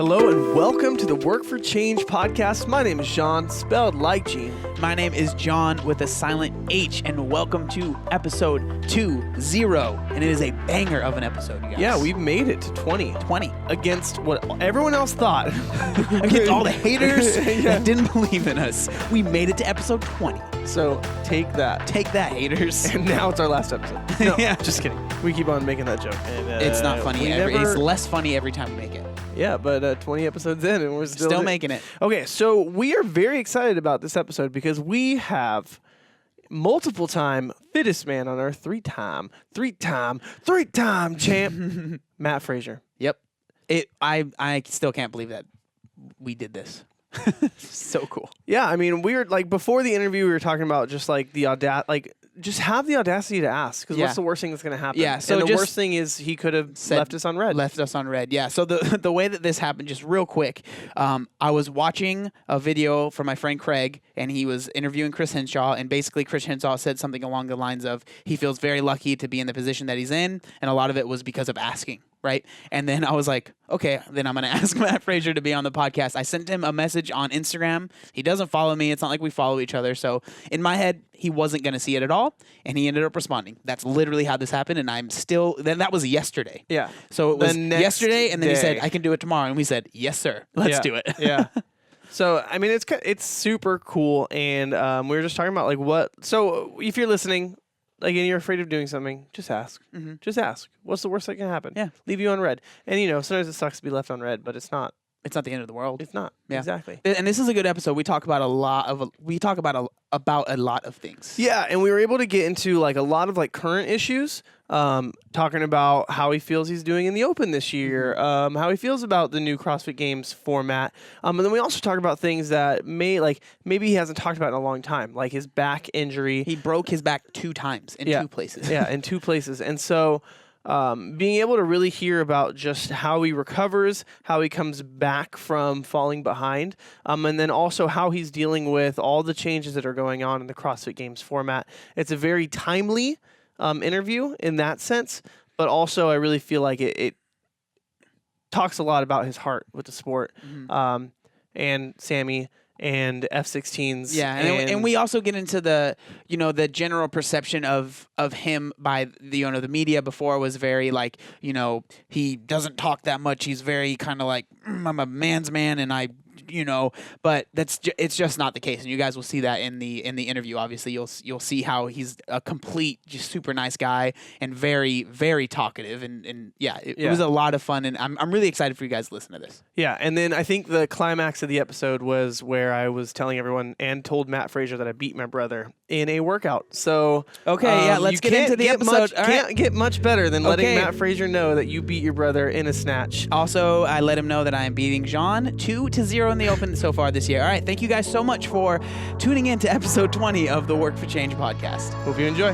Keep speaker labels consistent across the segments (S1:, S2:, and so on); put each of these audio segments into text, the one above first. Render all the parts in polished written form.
S1: Hello and welcome to the Work for Change podcast. My name is John, spelled like Gene.
S2: My name is John with a silent H, and welcome to episode 20. And it is a banger of an episode, you guys.
S1: Yeah, we've made it to 20.
S2: 20.
S1: Against what everyone else thought.
S2: Against all the haters that didn't believe in us. We made it to episode 20.
S1: So take that.
S2: Take that, haters.
S1: And now it's our last episode. No,
S2: Yeah.
S1: just kidding. We keep on making that joke. And,
S2: It's not funny. It's less funny every time we make it.
S1: Yeah, but 20 episodes in and we're still
S2: making it.
S1: Okay, so we are very excited about this episode because we have multiple-time Fittest Man on Earth, three-time champ, Mat Fraser.
S2: Yep. I still can't believe that we did this. So cool.
S1: Yeah, I mean, we were like before the interview, we were talking about just like the just have the audacity to ask, because what's the worst thing that's going to happen?
S2: Yeah, so
S1: and the worst thing is he could have left us on red.
S2: Left us on red, yeah. So the way that this happened, just real quick, I was watching a video from my friend Craig, and he was interviewing Chris Henshaw, and basically Chris Henshaw said something along the lines of he feels very lucky to be in the position that he's in, and a lot of it was because of asking. Right. And then I was like, okay, then I'm going to ask Mat Fraser to be on the podcast. I sent him a message on Instagram. He doesn't follow me. It's not like we follow each other. So in my head, he wasn't going to see it at all. And he ended up responding. That's literally how this happened. And then that was yesterday.
S1: Yeah.
S2: So it was yesterday. And then he said,
S1: day.
S2: I can do it tomorrow. And we said, yes, sir. Let's do it.
S1: Yeah. So, I mean, it's super cool. And we were just talking about like what. So if you're listening, like, and you're afraid of doing something, just ask. Mm-hmm. Just ask. What's the worst that can happen?
S2: Yeah.
S1: Leave you on red. And, you know, sometimes it sucks to be left on red, but it's not.
S2: It's not the end of the world.
S1: It's not.
S2: Yeah.
S1: Exactly.
S2: And this is a good episode. We talk about a lot of things.
S1: Yeah, and we were able to get into like a lot of like current issues, talking about how he feels he's doing in the Open this year, how he feels about the new CrossFit Games format, and then we also talk about things that maybe he hasn't talked about in a long time, like his back injury.
S2: He broke his back 2 times in 2 places.
S1: Yeah, in 2 places, and so. Being able to really hear about just how he recovers, how he comes back from falling behind, and then also how he's dealing with all the changes that are going on in the CrossFit Games format. It's a very timely interview in that sense, but also I really feel like it talks a lot about his heart with the sport, and Sammy and F-16s.
S2: Yeah, and we also get into the general perception of him by the media. Before was very like, he doesn't talk that much. He's very kind of like, I'm a man's man, and but it's just not the case, and you guys will see that in the interview. Obviously, you'll see how he's a complete, just super nice guy and very, very talkative, and it was a lot of fun, and I'm really excited for you guys to listen to this.
S1: Yeah, and then I think the climax of the episode was where I was telling everyone and told Mat Fraser that I beat my brother in a workout. So
S2: okay, let's get into the episode.
S1: Can't get much better than letting Mat Fraser know that you beat your brother in a snatch.
S2: Also, I let him know that I am beating John 2-0 in the Open so far this year. All right, thank you guys so much for tuning in to episode 20 of the Work for Change podcast.
S1: Hope you enjoy.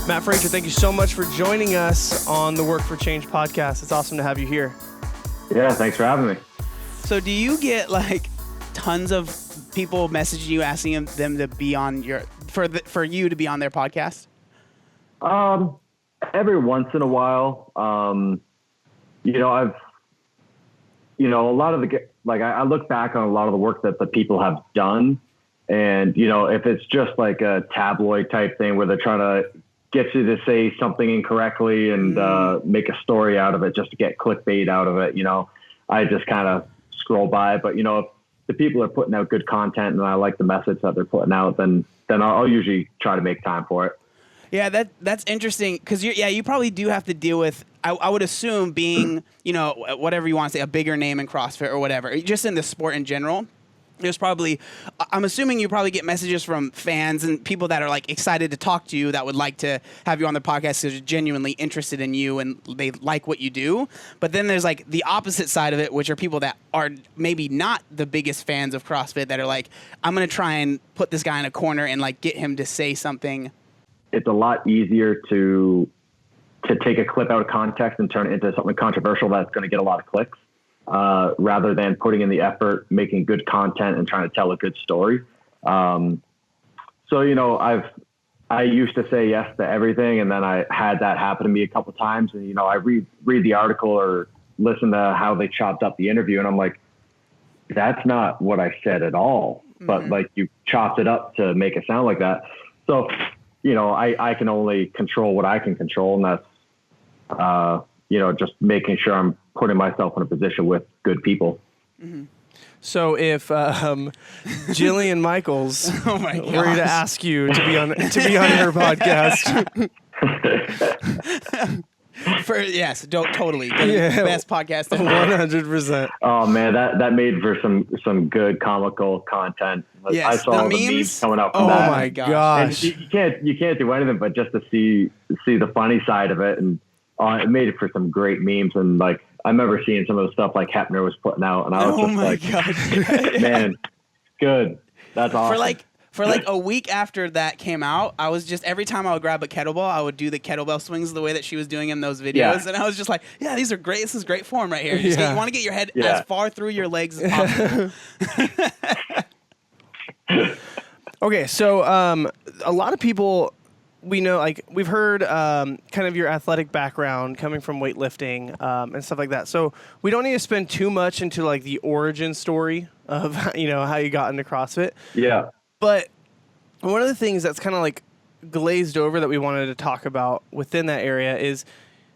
S1: Mat Fraser, thank you so much for joining us on the Work for Change podcast. It's awesome to have you here.
S3: Yeah, thanks for having me.
S2: So do you get like tons of people messaging you asking them to be on for you to be on their podcast?
S3: Every once in a while, I've, a lot of I look back on a lot of the work that the people have done, and, if it's just like a tabloid type thing where they're trying to get you to say something incorrectly and, make a story out of it just to get clickbait out of it, I just kind of scroll by, but, if the people are putting out good content and I like the message that they're putting out, then I'll usually try to make time for it.
S2: Yeah, that's interesting because you probably do have to deal with. I would assume being whatever you want to say, a bigger name in CrossFit or whatever, just in the sport in general. There's probably, I'm assuming you probably get messages from fans and people that are like excited to talk to you that would like to have you on their podcast because they're genuinely interested in you and they like what you do. But then there's like the opposite side of it, which are people that are maybe not the biggest fans of CrossFit that are like, I'm going to try and put this guy in a corner and like get him to say something.
S3: It's a lot easier to take a clip out of context and turn it into something controversial that's going to get a lot of clicks. Rather than putting in the effort, making good content and trying to tell a good story. So, I used to say yes to everything, and then I had that happen to me a couple times. And I read the article or listen to how they chopped up the interview, and I'm like, that's not what I said at all. But like, you chopped it up to make it sound like that. So, I can only control what I can control, and that's just making sure I'm putting myself in a position with good people.
S2: Mm-hmm.
S1: So if Jillian Michaels
S2: Oh my
S1: were to ask you to be on her podcast,
S2: totally best podcast ever.
S1: 100%.
S3: Oh man, that made for some good comical content.
S2: Yes,
S3: I saw the memes coming up from that.
S1: Oh my gosh!
S3: And you can't do anything but just to see the funny side of it, and it made it for some great memes. And like, I remember seeing some of the stuff like Hepner was putting out, and I was gosh. Man, good. That's awesome.
S2: For like a week after that came out, I was just, every time I would grab a kettlebell, I would do the kettlebell swings the way that she was doing in those videos. Yeah. And I was just like, yeah, these are great. This is great form right here. You want to get your head as far through your legs as possible.
S1: Okay, so a lot of people, we know, like, we've heard kind of your athletic background coming from weightlifting and stuff like that. So we don't need to spend too much into like the origin story of how you got into CrossFit.
S3: Yeah.
S1: But one of the things that's kind of like glazed over that we wanted to talk about within that area is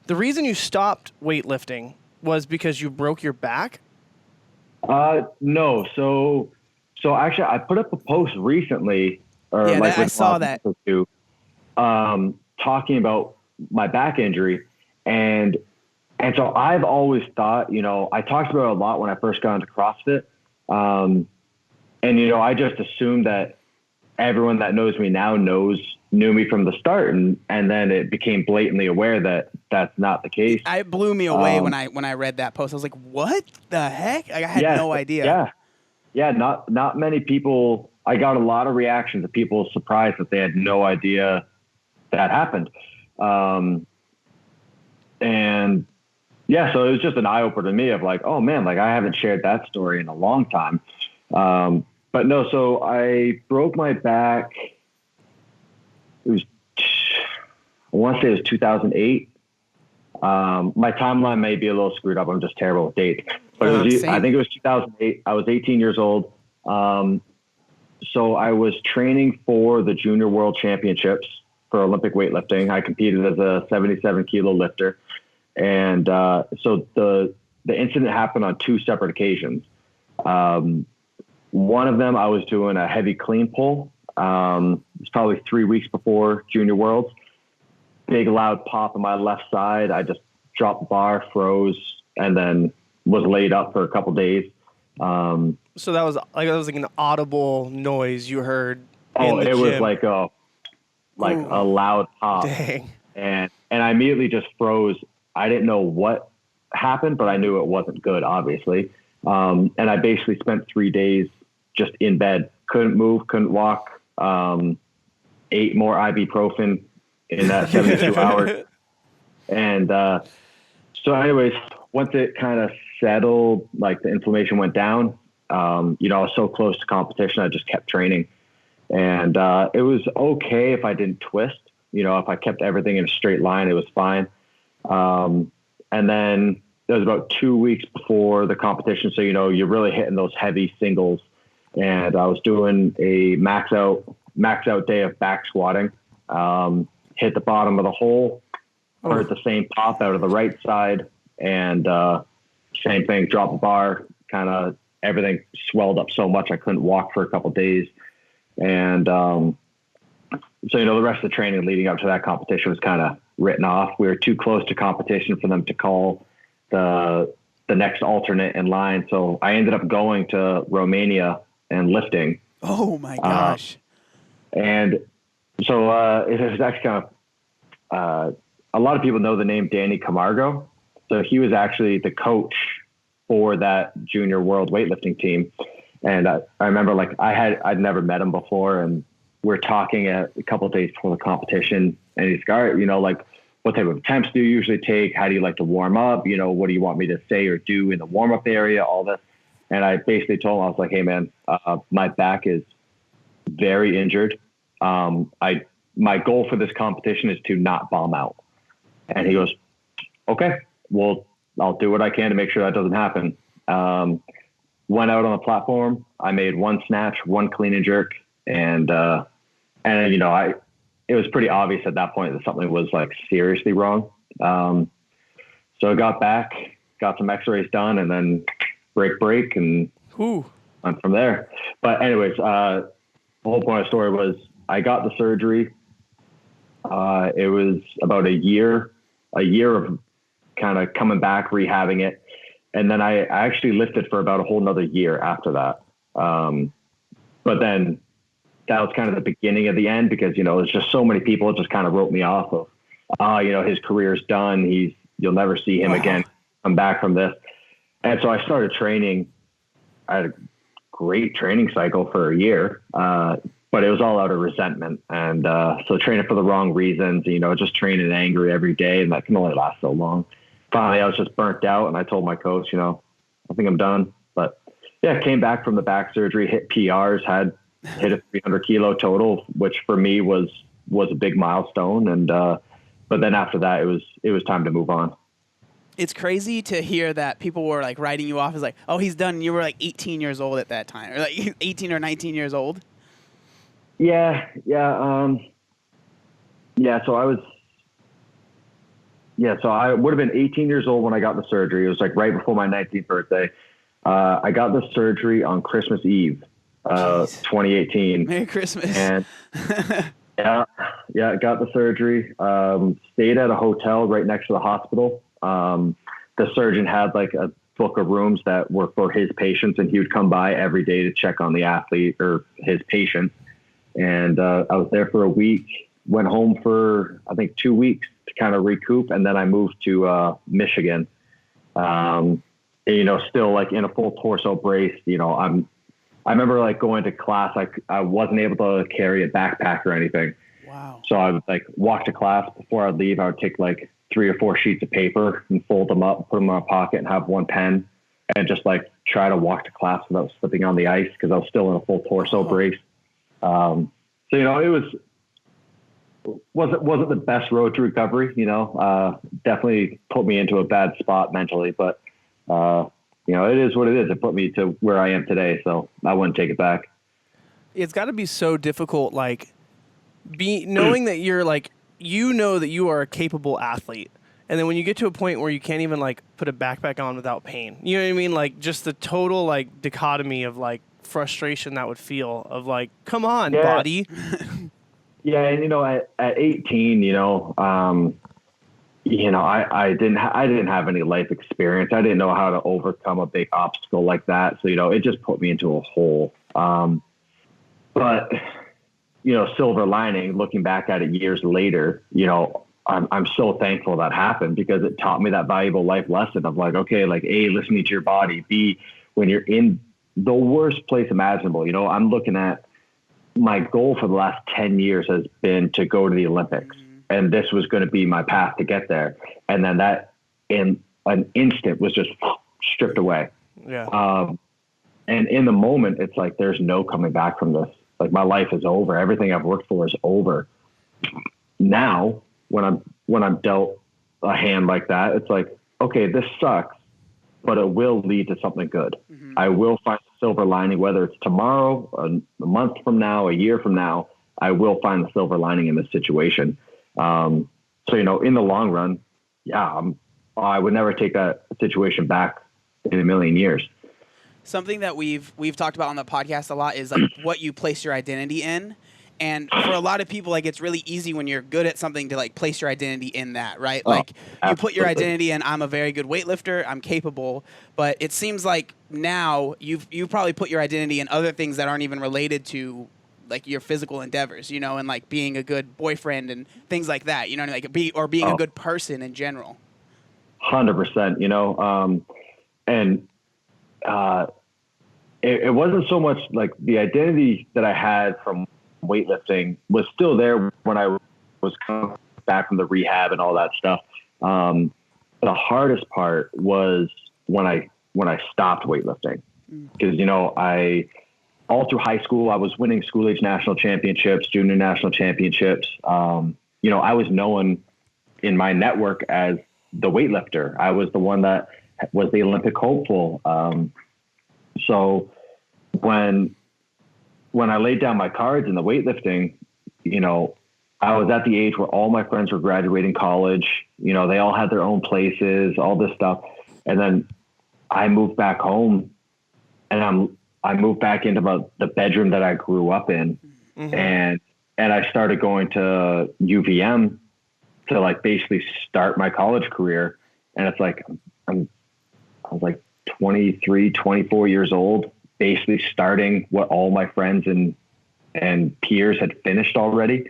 S1: the reason you stopped weightlifting was because you broke your back?
S3: No. So actually, I put up a post recently,
S2: I saw that.
S3: Talking about my back injury, and so I've always thought, I talked about it a lot when I first got into CrossFit. And, I just assumed that everyone that knows me now knew me from the start. And then it became blatantly aware that that's not the case.
S2: It blew me away when I read that post. I was like, what the heck? I had no idea.
S3: Yeah. Yeah. Not many people, I got a lot of reactions of people surprised that they had no idea that happened. And yeah, so it was just an eye opener to me of like, oh man, like I haven't shared that story in a long time. But no, so I broke my back. It was, I want to say it was 2008. My timeline may be a little screwed up. I'm just terrible with dates, but I think it was 2008. I was 18 years old. So I was training for the Junior World Championships for Olympic weightlifting. I competed as a 77 kilo lifter. And, so the incident happened on two separate occasions. One of them, I was doing a heavy clean pull. It was probably 3 weeks before Junior Worlds. Big loud pop on my left side. I just dropped the bar, froze, and then was laid up for a couple days.
S1: So that was like an audible noise you heard.
S3: Oh, it was like a loud pop.
S1: Dang.
S3: And I immediately just froze. I didn't know what happened, but I knew it wasn't good, obviously. And I basically spent 3 days just in bed, couldn't move, couldn't walk, ate more ibuprofen in that 72 hours. And so anyways, once it kind of settled, like the inflammation went down, I was so close to competition, I just kept training. And it was okay if I didn't twist. If I kept everything in a straight line, it was fine. And then it was about 2 weeks before the competition. So, you're really hitting those heavy singles. And I was doing a max out day of back squatting, hit the bottom of the hole, heard the same pop out of the right side. And same thing, drop the bar, kind of everything swelled up so much I couldn't walk for a couple of days. And so, the rest of the training leading up to that competition was kind of written off. We were too close to competition for them to call the next alternate in line. So I ended up going to Romania and lifting.
S2: Oh my gosh.
S3: And so it was actually kind of, a lot of people know the name Danny Camargo. So he was actually the coach for that Junior World weightlifting team. And I remember I'd never met him before, and we're talking a couple of days before the competition, and he's like, all right, what type of attempts do you usually take? How do you like to warm up? What do you want me to say or do in the warm up area? All this. And I basically told him, I was like, hey man, my back is very injured. I my goal for this competition is to not bomb out. And he goes, okay, well, I'll do what I can to make sure that doesn't happen. Went out on the platform. I made one snatch, one clean and jerk. And you know, it was pretty obvious at that point that something was like seriously wrong. So I got back, got some x-rays done, and then break and went from there. But anyways, the whole point of the story was I got the surgery. It was about a year of kind of coming back, rehabbing it. And then I actually lifted for about a whole nother year after that. But then that was kind of the beginning of the end, because, you know, there's just so many people just kind of wrote me off of, you know, his career's done. You'll never see him again. I'm back from this. And so I started training. I had a great training cycle for a year, but it was all out of resentment. And so training for the wrong reasons, you know, just training angry every day. And that can only last so long. Finally, I was just burnt out, and I told my coach, you know, I think I'm done. But yeah, came back from the back surgery, hit PRs, hit a 300 kilo total, which for me was a big milestone. And, but then after that, it was time to move on.
S2: It's crazy to hear that people were like writing you off as like, oh, he's done. And you were like 18 years old at that time, or like 18 or 19 years old.
S3: Yeah. So I would have been 18 years old when I got the surgery. It was like right before my 19th birthday. I got the surgery on Christmas Eve, 2018.
S2: Merry Christmas.
S3: And yeah, got the surgery. Stayed at a hotel right next to the hospital. The surgeon had like a book of rooms that were for his patients, and he would come by every day to check on the athlete or his patients. And I was there for a week, went home for, I think, 2 weeks to kind of recoup. And then I moved to Michigan, you know, still like in a full torso brace. You know, I remember like going to class, I wasn't able to carry a backpack or anything.
S2: Wow.
S3: So I would like walk to class. Before I'd leave, I would take like 3 or 4 sheets of paper and fold them up, put them in my pocket, and have one pen, and just like try to walk to class without slipping on the ice, because I was still in a full torso brace. So, you know, it wasn't the best road to recovery, you know, definitely put me into a bad spot mentally, but, you know, it is what it is. It put me to where I am today. So I wouldn't take it back.
S1: It's got to be so difficult, like knowing that you're like, you know, that you are a capable athlete. And then when you get to a point where you can't even like put a backpack on without pain, you know what I mean? Like just the total like dichotomy of like frustration that would feel of like, come on, body.
S3: Yeah. And, you know, at 18, you know, I didn't have any life experience. I didn't know how to overcome a big obstacle like that. So, you know, it just put me into a hole. But, you know, silver lining, looking back at it years later, you know, I'm so thankful that happened, because it taught me that valuable life lesson of like, okay, like A, listening to your body, B, when you're in the worst place imaginable, you know, I'm looking at my goal for the last 10 years has been to go to the Olympics. And this was going to be my path to get there. And then that in an instant was just stripped away.
S1: Yeah.
S3: And in the moment, it's like, there's no coming back from this. Like my life is over. Everything I've worked for is over. Now, when I'm dealt a hand like that, it's like, okay, this sucks, but it will lead to something good. Mm-hmm. I will find the silver lining, whether it's tomorrow, a month from now, a year from now, I will find the silver lining in this situation. So, you know, in the long run, yeah, I would never take that situation back in a million years.
S2: Something that we've talked about on the podcast a lot is like what you place your identity in. And for a lot of people, like it's really easy when you're good at something to like place your identity in that, right? Like you put your identity in, I'm a very good weightlifter, I'm capable. But it seems like now you've probably put your identity in other things that aren't even related to like your physical endeavors, you know, and like being a good boyfriend and things like that, you know, like being a good person in general.
S3: 100%, you know, and it wasn't so much like the identity that I had from weightlifting was still there when I was coming back from the rehab and all that stuff. The hardest part was when I stopped weightlifting, because, you know, all through high school, I was winning school age national championships, junior national championships. You know, I was known in my network as the weightlifter. I was the one that was the Olympic hopeful. So when I laid down my cards in the weightlifting, you know, I was at the age where all my friends were graduating college. You know, they all had their own places, all this stuff. And then I moved back home, and I moved back into the bedroom that I grew up in. Mm-hmm. And I started going to UVM to like basically start my college career. And it's like, I was like 23, 24 years old, basically starting what all my friends and peers had finished already.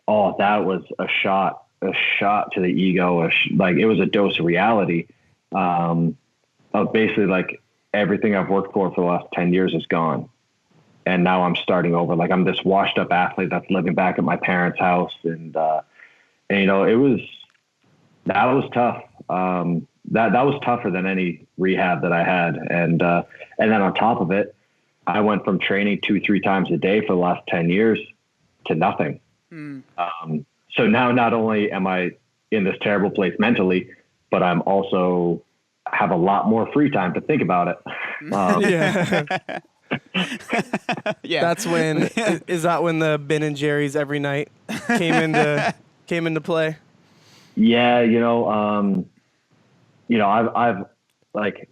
S3: Oh, that was a shot to the ego. Like it was a dose of reality. Of basically like everything I've worked for the last 10 years is gone. And now I'm starting over. Like I'm this washed up athlete that's living back at my parents' house. And you know, that was tough. That was tougher than any rehab that I had. And then on top of it, I went from training 2-3 times a day for the last 10 years to nothing. So now not only am I in this terrible place mentally, but I'm also have a lot more free time to think about it.
S1: Yeah.
S2: Yeah.
S1: That's when, is that when the Ben and Jerry's every night came into play?
S3: Yeah. I've like,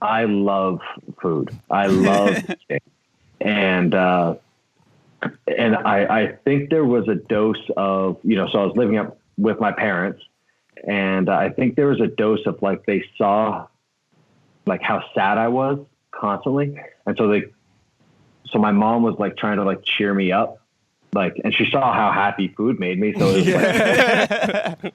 S3: I love food. I love it. And I think there was a dose of, so I was living up with my parents, and I think there was a dose of like, they saw like how sad I was constantly. And so my mom was like trying to like cheer me up, like, and she saw how happy food made me. So it was like,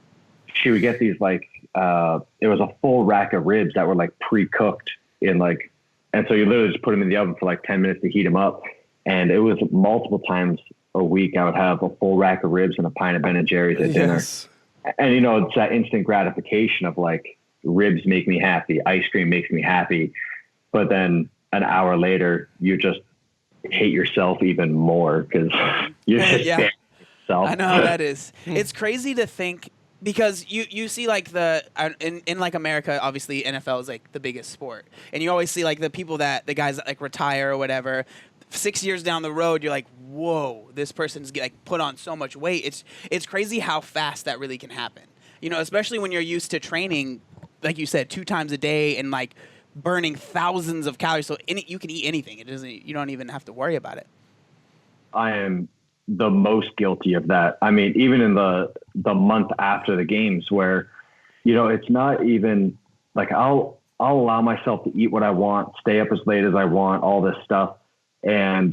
S3: she would get these like, it was a full rack of ribs that were like pre-cooked in like, and so you literally just put them in the oven for like 10 minutes to heat them up. And it was multiple times a week I would have a full rack of ribs and a pint of Ben & Jerry's at dinner. And, it's that instant gratification of like, ribs make me happy. Ice cream makes me happy. But then an hour later, you just hate yourself even more because you're just yourself.
S2: I know how that is. It's crazy to think, because you see like in like America, obviously NFL is like the biggest sport. And you always see like the guys that like retire or whatever. 6 years down the road, you're like, whoa, this person's like put on so much weight. It's crazy how fast that really can happen. Especially when you're used to training, like you said, 2 times a day and like burning thousands of calories. So you can eat anything. You don't even have to worry about it.
S3: I am the most guilty of that. I mean, even in the month after the games where, it's not even like I'll allow myself to eat what I want, stay up as late as I want, all this stuff. And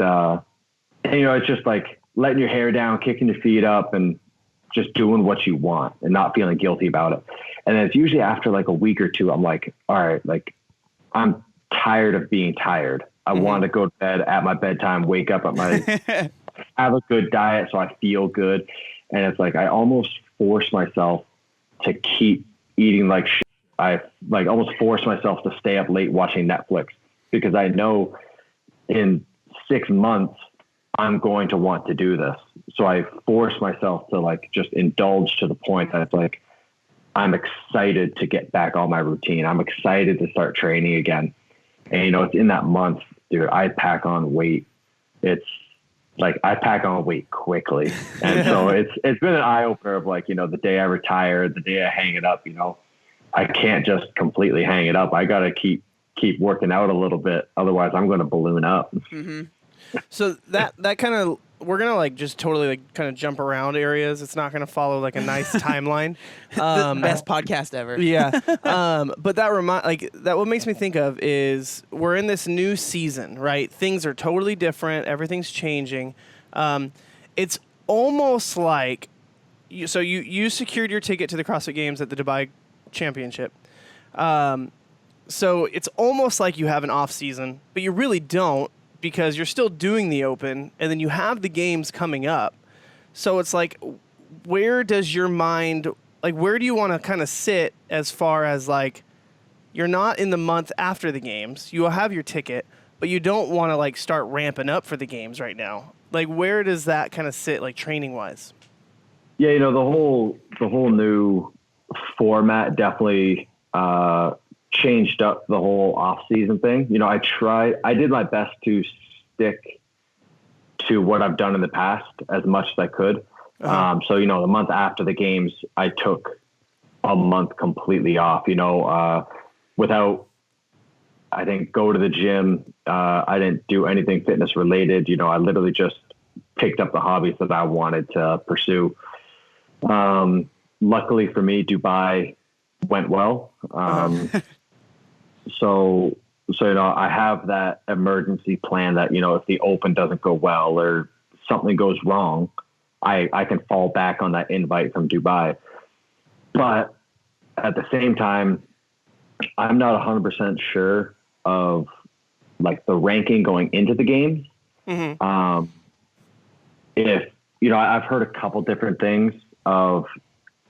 S3: it's just like letting your hair down, kicking your feet up, and just doing what you want and not feeling guilty about it. And then it's usually after like a week or two, I'm like, all right, like I'm tired of being tired. I want to go to bed at my bedtime, wake up at have a good diet so I feel good. And it's like I almost force myself to keep eating like shit. I like almost force myself to stay up late watching Netflix because I know in 6 months I'm going to want to do this. So I force myself to like just indulge to the point that it's like I'm excited to get back on my routine. I'm excited to start training again. And it's in that month, dude, I pack on weight. It's like I pack on weight quickly. And so it's been an eye opener of like, the day I retire, the day I hang it up, I can't just completely hang it up. I got to keep working out a little bit. Otherwise I'm going to balloon up.
S2: Mm-hmm.
S1: So that kind of, we're going to like just totally like kind of jump around areas. It's not going to follow like a nice timeline.
S2: The best podcast ever.
S1: Yeah. But that what makes me think of is we're in this new season, right? Things are totally different. Everything's changing. It's almost like, you secured your ticket to the CrossFit Games at the Dubai Championship. So it's almost like you have an off season, but you really don't, because you're still doing the Open, and then you have the games coming up. So it's like, where does your mind, like, where do you want to kind of sit as far as like, you're not in the month after the games, you will have your ticket, but you don't want to like start ramping up for the games right now. Like, where does that kind of sit, like training wise?
S3: Yeah, the whole new format definitely changed up the whole off season thing. I did my best to stick to what I've done in the past as much as I could. So, the month after the games, I took a month completely off, without, I didn't go to the gym. I didn't do anything fitness related. I literally just picked up the hobbies that I wanted to pursue. Luckily for me, Dubai went well. So, I have that emergency plan that, if the open doesn't go well or something goes wrong, I can fall back on that invite from Dubai. But at the same time, I'm not 100% sure of like the ranking going into the games. Mm-hmm. If, I've heard a couple different things of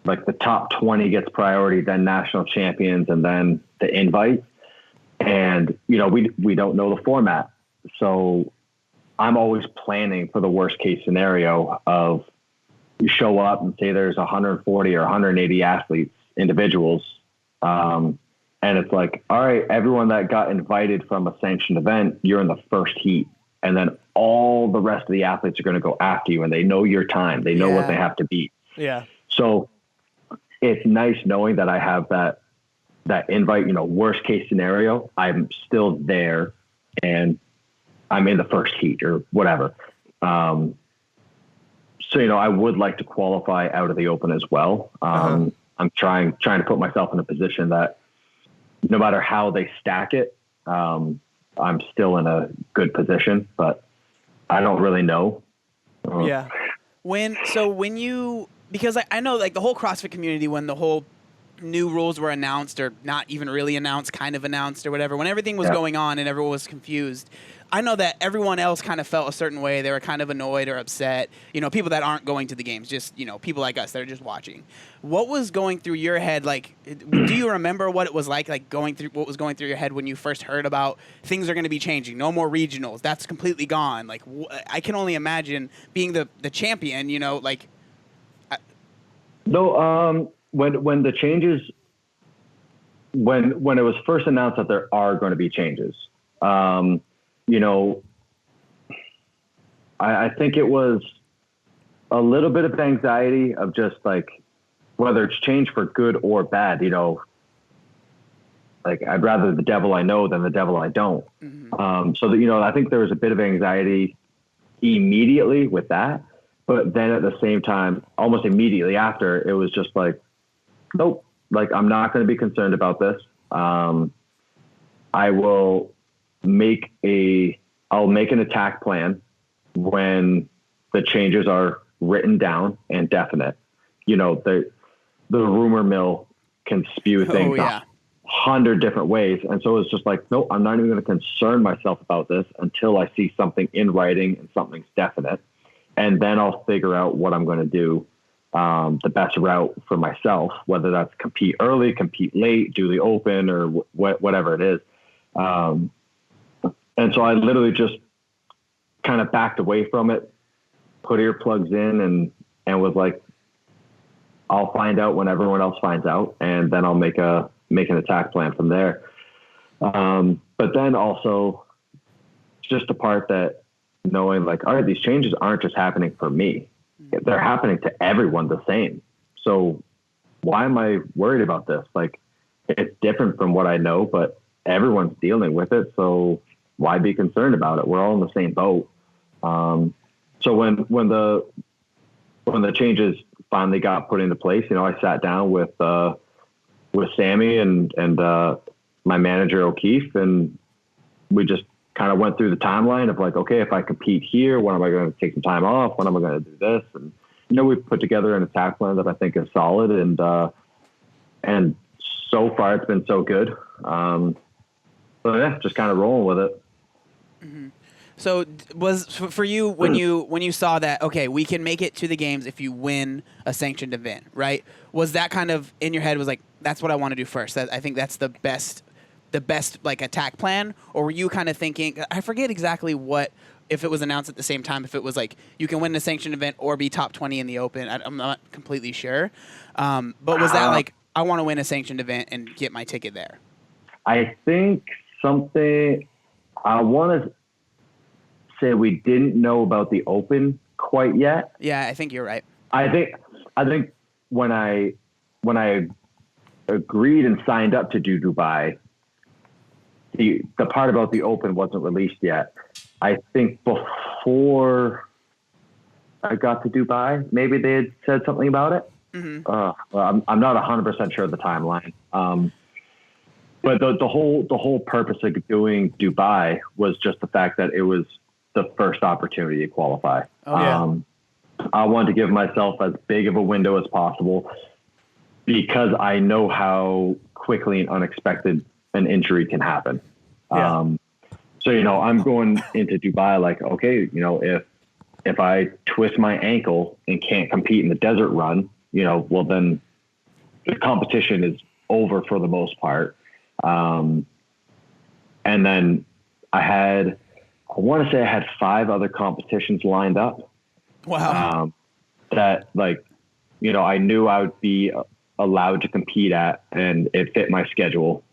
S3: like the top 20 gets priority, then national champions, and then the invite. And, we don't know the format. So I'm always planning for the worst case scenario of you show up and say there's 140 or 180 athletes, individuals. And it's like, all right, everyone that got invited from a sanctioned event, you're in the first heat. And then all the rest of the athletes are going to go after you, and they know your time. They know what they have to beat.
S1: Yeah.
S3: So it's nice knowing that I have that invite, worst case scenario, I'm still there and I'm in the first heat or whatever. So, I would like to qualify out of the open as well. I'm trying to put myself in a position that no matter how they stack it, I'm still in a good position, but I don't really know.
S1: Yeah.
S2: Because I know like the whole CrossFit community, when the whole new rules were announced, or not even really announced, kind of announced or whatever, when everything was going on and everyone was confused, I know that everyone else kind of felt a certain way. They were kind of annoyed or upset. People that aren't going to the games, just, people like us that are just watching. What was going through your head? Like, do you remember what it was like what was going through your head when you first heard about things are going to be changing? No more regionals. That's completely gone. Like, I can only imagine being the champion, like.
S3: No, when the changes, when it was first announced that there are going to be changes, I think it was a little bit of anxiety of just like, whether it's change for good or bad, like I'd rather the devil I know than the devil I don't. Mm-hmm. So that, I think there was a bit of anxiety immediately with that, but then at the same time, almost immediately after, it was just like, nope, like I'm not going to be concerned about this. I will I'll make an attack plan when the changes are written down and definite. The rumor mill can spew things 100 different ways. And so it's just like, no, I'm not even going to concern myself about this until I see something in writing and something's definite. And then I'll figure out what I'm going to do, the best route for myself, whether that's compete early, compete late, do the open, or whatever it is. And so I literally just kind of backed away from it, put earplugs in, and was like, I'll find out when everyone else finds out, and then I'll make an attack plan from there. But then also just the part that knowing like, all right, these changes aren't just happening for me. They're happening to everyone the same. So why am I worried about this? Like, it's different from what I know, but everyone's dealing with it. So why be concerned about it? We're all in the same boat. So when the changes finally got put into place, I sat down with Sammy and my manager O'Keefe, and we just kind of went through the timeline of like, okay, if I compete here, when am I going to take some time off? When am I going to do this? And, we put together an attack plan that I think is solid. And so far it's been so good. So yeah, just kind of rolling with it.
S2: Mm-hmm. So was for you when you saw that, okay, we can make it to the games if you win a sanctioned event, right? Was that kind of in your head was like, that's what I want to do first. I think that's the best the best like attack plan, or were you kind of thinking? I forget exactly what. If it was announced at the same time, if it was like you can win a sanctioned event or be top 20 in the open, I'm not completely sure. But was that like, I want to win a sanctioned event and get my ticket there?
S3: I think something, I want to say we didn't know about the open quite yet.
S2: Yeah, I think you're right.
S3: I think when I agreed and signed up to do Dubai, the part about the open wasn't released yet. I think before I got to Dubai, maybe they had said something about it.
S2: Mm-hmm.
S3: Well, I'm not 100% sure of the timeline. But the whole purpose of doing Dubai was just the fact that it was the first opportunity to qualify.
S2: Oh, yeah.
S3: I wanted to give myself as big of a window as possible because I know how quickly and unexpected an injury can happen.
S1: Yeah.
S3: So, I'm going into Dubai like, okay, if I twist my ankle and can't compete in the desert run, well, then the competition is over for the most part. And then I want to say I had 5 other competitions lined up.
S2: Wow.
S3: That I knew I would be allowed to compete at, and it fit my schedule.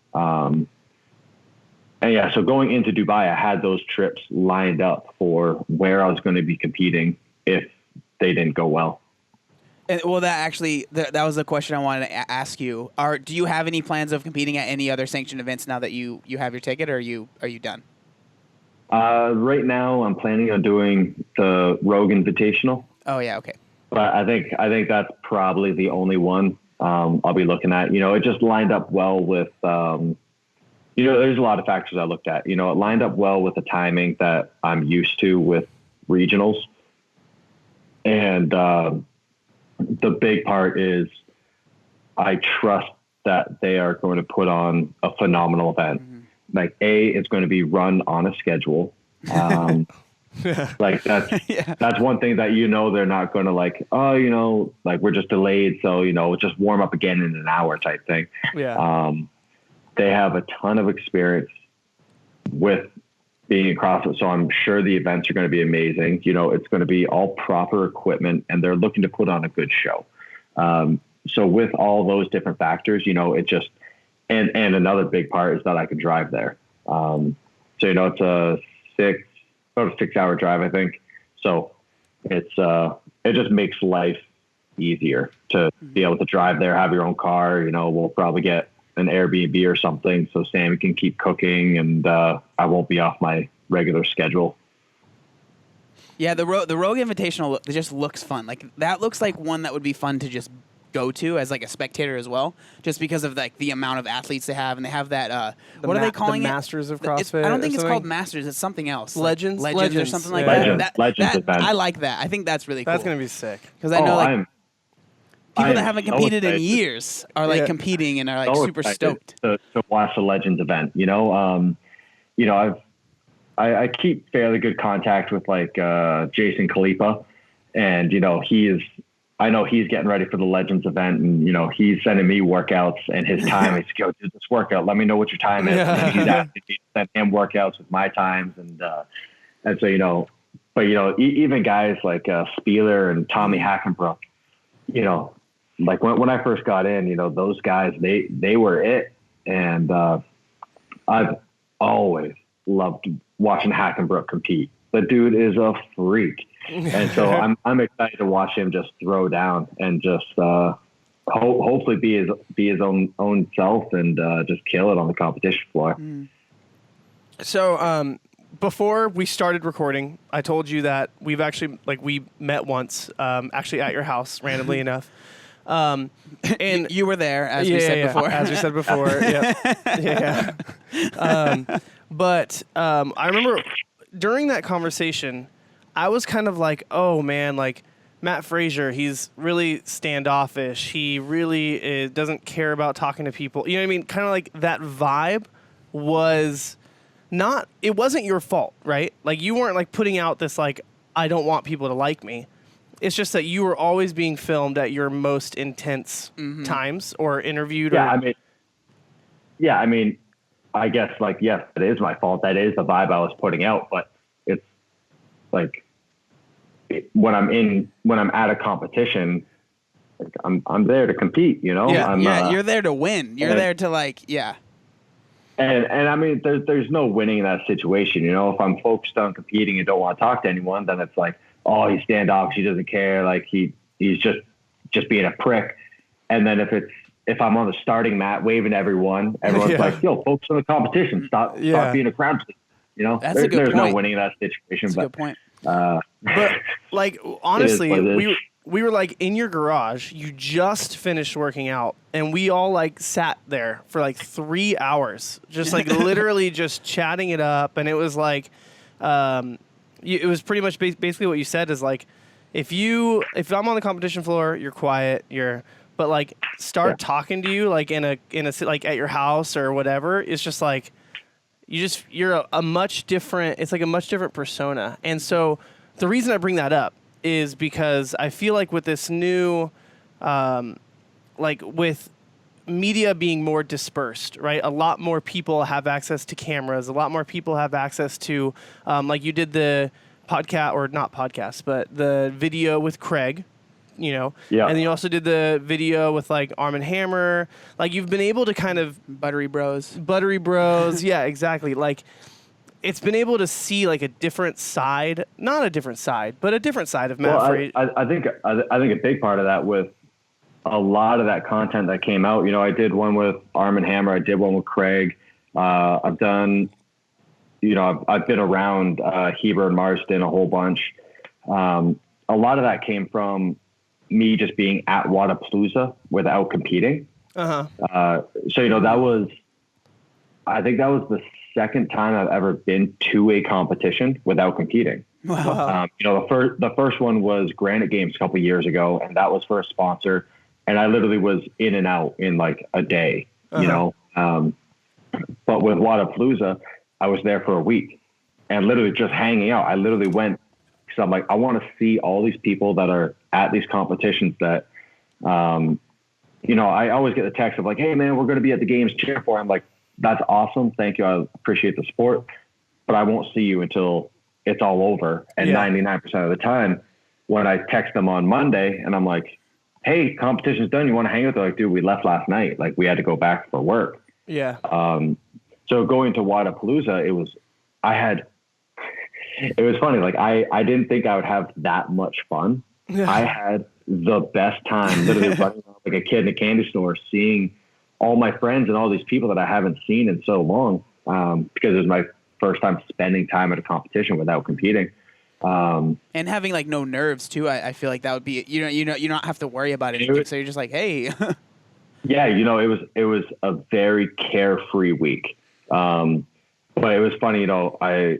S3: And yeah, so going into Dubai, I had those trips lined up for where I was going to be competing if they didn't go well.
S2: And, well, that was the question I wanted to ask you. Do you have any plans of competing at any other sanctioned events now that you have your ticket, or are you done?
S3: Right now, I'm planning on doing the Rogue Invitational.
S2: Oh yeah, okay.
S3: But I think that's probably the only one I'll be looking at. It just lined up well with. There's a lot of factors I looked at. It lined up well with the timing that I'm used to with regionals, and the big part is I trust that they are going to put on a phenomenal event. Mm-hmm. Like it's going to be run on a schedule. Like that's one thing that they're not going to we're just delayed, so just warm up again in an hour type thing.
S1: Yeah.
S3: They have a ton of experience with being in CrossFit, so I'm sure the events are going to be amazing. It's going to be all proper equipment, and they're looking to put on a good show. So with all those different factors, it just and another big part is that I can drive there. So it's about a 6-hour drive, I think. So it just makes life easier to be able to drive there, have your own car. We'll probably get an Airbnb or something, so Sammy can keep cooking, and I won't be off my regular schedule.
S2: Yeah, the Rogue Invitational just looks fun. Like that looks like one that would be fun to just go to as like a spectator as well, just because of the amount of athletes they have, and they have that. What are they calling
S1: the
S2: it?
S1: Masters of CrossFit.
S2: I don't think it's called Masters. It's something else.
S1: Legends
S2: or something like that.
S3: Legends event.
S2: I like that. I think that's really cool.
S1: That's gonna be sick
S2: because I know people that haven't competed in years are competing and are super stoked
S3: to watch the Legends event. I keep fairly good contact with Jason Khalipa, and I know he's getting ready for the Legends event, and he's sending me workouts and his time. He's go do this workout. Let me know what your time is. And he's asking me to send him workouts with my times, and so but even guys like Spieler and Tommy Hackenbrook, when I first got in, those guys, they were it. And I've always loved watching Hackenbrook compete. The dude is a freak. And so I'm excited to watch him just throw down and just hopefully be his own self and just kill it on the competition floor.
S2: Mm.
S1: So before we started recording, I told you that we've actually we met once, actually at your house, randomly enough. And
S2: you were there, as we said before.
S1: As we said before, yeah. But I remember during that conversation, I was kind of like, oh man, Mat Fraser, he's really standoffish. He really doesn't care about talking to people. You know what I mean? Kind of like that vibe was not, it wasn't your fault, right? You weren't putting out this I don't want people to like me. It's just that you were always being filmed at your most intense times or interviewed.
S3: Yeah, I mean, I guess like, yes, it is my fault. That is the vibe I was putting out, but it's like when I'm at a competition, like I'm there to compete, you know?
S2: You're there to win. You're there to like, yeah.
S3: And I mean, there's no winning in that situation. You know, if I'm focused on competing and don't want to talk to anyone, then it's like, oh, he's standoffish. He doesn't care. Like he's just being a prick. And then if I'm on the starting mat waving to everyone's like, yo, focus on the competition. Stop being a crowd pleaser. You know, there's no winning in that situation.
S2: That's a good point.
S1: But like, honestly, we were like in your garage. You just finished working out, and we all like sat there for like 3 hours, just like literally just chatting it up. And it was like, it was pretty much basically what you said is like, if I'm on the competition floor, you're quiet, but like start talking to you like in a like at your house or whatever. It's just like you're a much different. It's like a much different persona. And so the reason I bring that up is because I feel like with this new, like with media being more dispersed, right? A lot more people have access to cameras. A lot more people have access to, like you did the podcast, or not podcast, but the video with Craig, you know? Yeah. And then you also did the video with like Arm & Hammer. Like you've been able to kind of...
S2: Buttery Bros.
S1: Yeah, exactly. Like... It's been able to see like a different side, not a different side, but a different side of Matt Fraser.
S3: I think a big part of that with a lot of that content that came out, you know, I did one with Arm & Hammer. I did one with Craig. I've done, you know, I've been around Heber and Marsden a whole bunch. A lot of that came from me just being at Wadapalooza without competing. So, you know, I think that was the second time I've ever been to a competition without competing. Wow. You know, the first one was Granite Games a couple of years ago, and that was for a sponsor. And I literally was in and out in like a day, you know. But with Wadapalooza, I was there for a week and literally just hanging out. I literally went because I'm like, I want to see all these people that are at these competitions that, you know, I always get the text of like, hey man, we're going to be at the games, cheer for. I'm like, that's awesome. Thank you. I appreciate the support, but I won't see you until it's all over. And 99% of the time when I text them on Monday and I'm like, hey, competition's done. You want to hang out? They're like, dude, we left last night. Like we had to go back for work.
S1: Yeah.
S3: So going to Wadapalooza, it was funny. Like I didn't think I would have that much fun. I had the best time literally running around like a kid in a candy store, seeing all my friends and all these people that I haven't seen in so long, because it was my first time spending time at a competition without competing.
S2: And having like no nerves too. I feel like that would be, you don't have to worry about anything. So you're just like, hey.
S3: Yeah. You know, it was a very carefree week. But it was funny, you know, I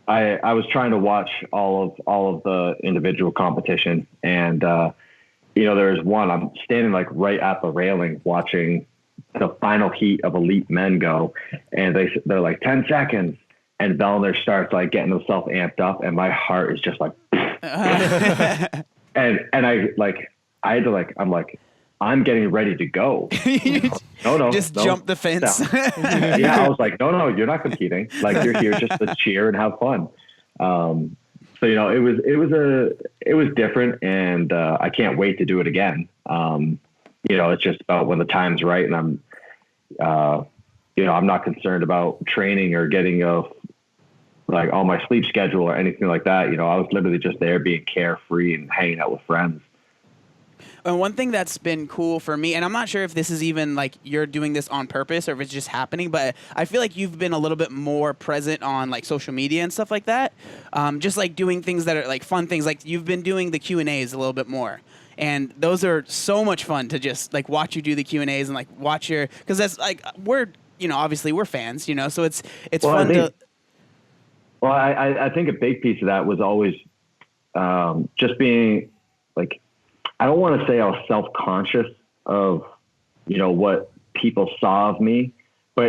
S3: was trying to watch all of the individual competition, and, you know, there's one, I'm standing like right at the railing watching the final heat of elite men go, and they're like 10 seconds, and Vellner starts like getting himself amped up, and my heart is just like, and I had to I'm like, I'm getting ready to go. No,
S2: just jump the fence.
S3: Yeah, I was like, no, you're not competing. Like you're here just to cheer and have fun. So, you know, it was different, and I can't wait to do it again. You know, it's just about when the time's right, and I'm, you know, I'm not concerned about training or getting like on my sleep schedule or anything like that. You know, I was literally just there being carefree and hanging out with friends.
S2: And one thing that's been cool for me, and I'm not sure if this is even like you're doing this on purpose or if it's just happening, but I feel like you've been a little bit more present on like social media and stuff like that. Just like doing things that are like fun things, like you've been doing the Q&As a little bit more. And those are so much fun to just like watch you do the Q&As and like watch because that's like, we're, you know, obviously we're fans, you know, so it's fun to.
S3: Well, I think a big piece of that was always just being like, I don't want to say I was self-conscious of, you know, what people saw of me, but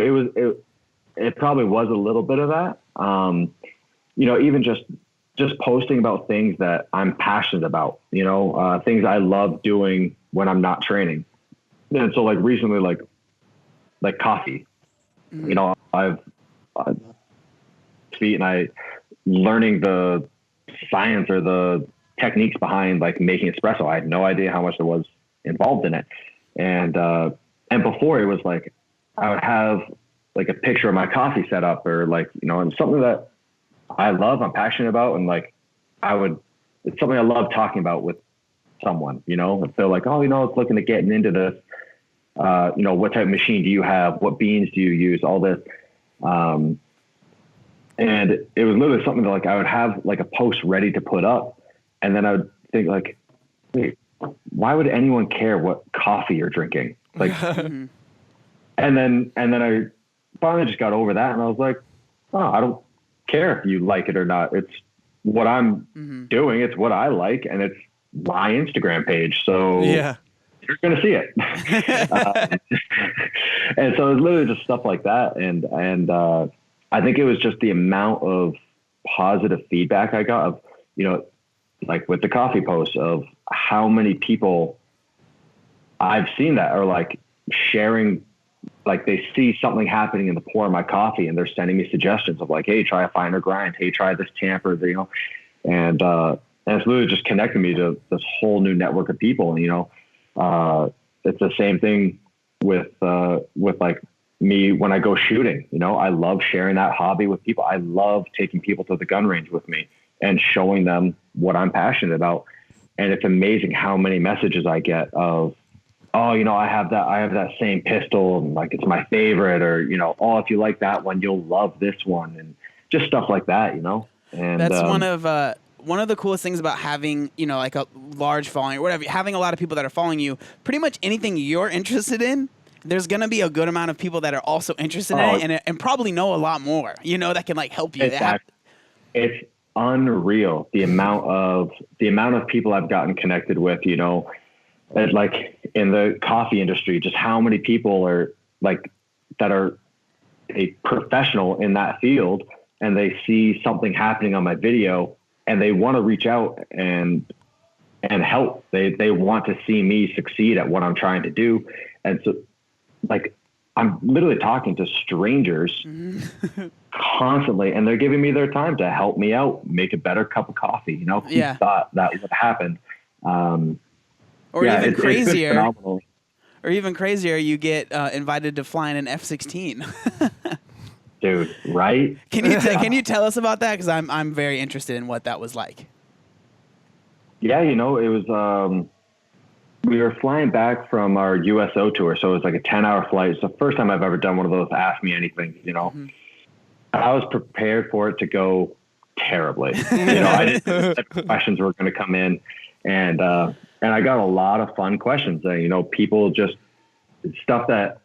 S3: it probably was a little bit of that. You know, even just posting about things that I'm passionate about, you know, things I love doing when I'm not training. And so like recently, like coffee, you know, I've feet and I learning the science or the techniques behind like making espresso. I had no idea how much there was involved in it. And before it was like, I would have like a picture of my coffee set up or like, you know, and something that I love, I'm passionate about. And like, it's something I love talking about with someone, you know, and feel like, oh, you know, it's looking at getting into this, you know, what type of machine do you have? What beans do you use? All this. And it was literally something that like, I would have like a post ready to put up. And then I would think like, wait, why would anyone care what coffee you're drinking? Like, and then I finally just got over that. And I was like, oh, I don't care if you like it or not. It's what I'm doing. It's what I like. And it's my Instagram page. So
S1: Yeah.
S3: you're going to see it. And so it was literally just stuff like that. And I think it was just the amount of positive feedback I got of, you know, like with the coffee posts of how many people I've seen that are like sharing, like they see something happening in the pour of my coffee and they're sending me suggestions of like, hey, try a finer grind. Hey, try this tamper, you know? And it's literally just connected me to this whole new network of people. And, you know, it's the same thing with like me when I go shooting. You know, I love sharing that hobby with people. I love taking people to the gun range with me and showing them what I'm passionate about. And it's amazing how many messages I get of, oh, you know, I have that same pistol and like, it's my favorite, or, you know, oh, if you like that one, you'll love this one, and just stuff like that, you know? And
S2: that's one of the coolest things about having, you know, like a large following or whatever, having a lot of people that are following you. Pretty much anything you're interested in, there's going to be a good amount of people that are also interested in it and probably know a lot more, you know, that can like help you.
S3: It's unreal the amount of people I've gotten connected with, you know, and like in the coffee industry, just how many people are like that are a professional in that field, and they see something happening on my video and they want to reach out and help. They want to see me succeed at what I'm trying to do. And so like, I'm literally talking to strangers constantly, and they're giving me their time to help me out, make a better cup of coffee. You know, who thought that would happen?
S2: Or even crazier, or even crazier, you get invited to fly in an F-16.
S3: Dude, right?
S2: Can you tell us about that? Because I'm very interested in what that was like.
S3: Yeah, you know, it was. We were flying back from our USO tour, so it was like a 10-hour flight. It's the first time I've ever done one of those Ask Me Anything, you know. I was prepared for it to go terribly. You know, I didn't know what type of questions were going to come in, and I got a lot of fun questions. You know, people just stuff that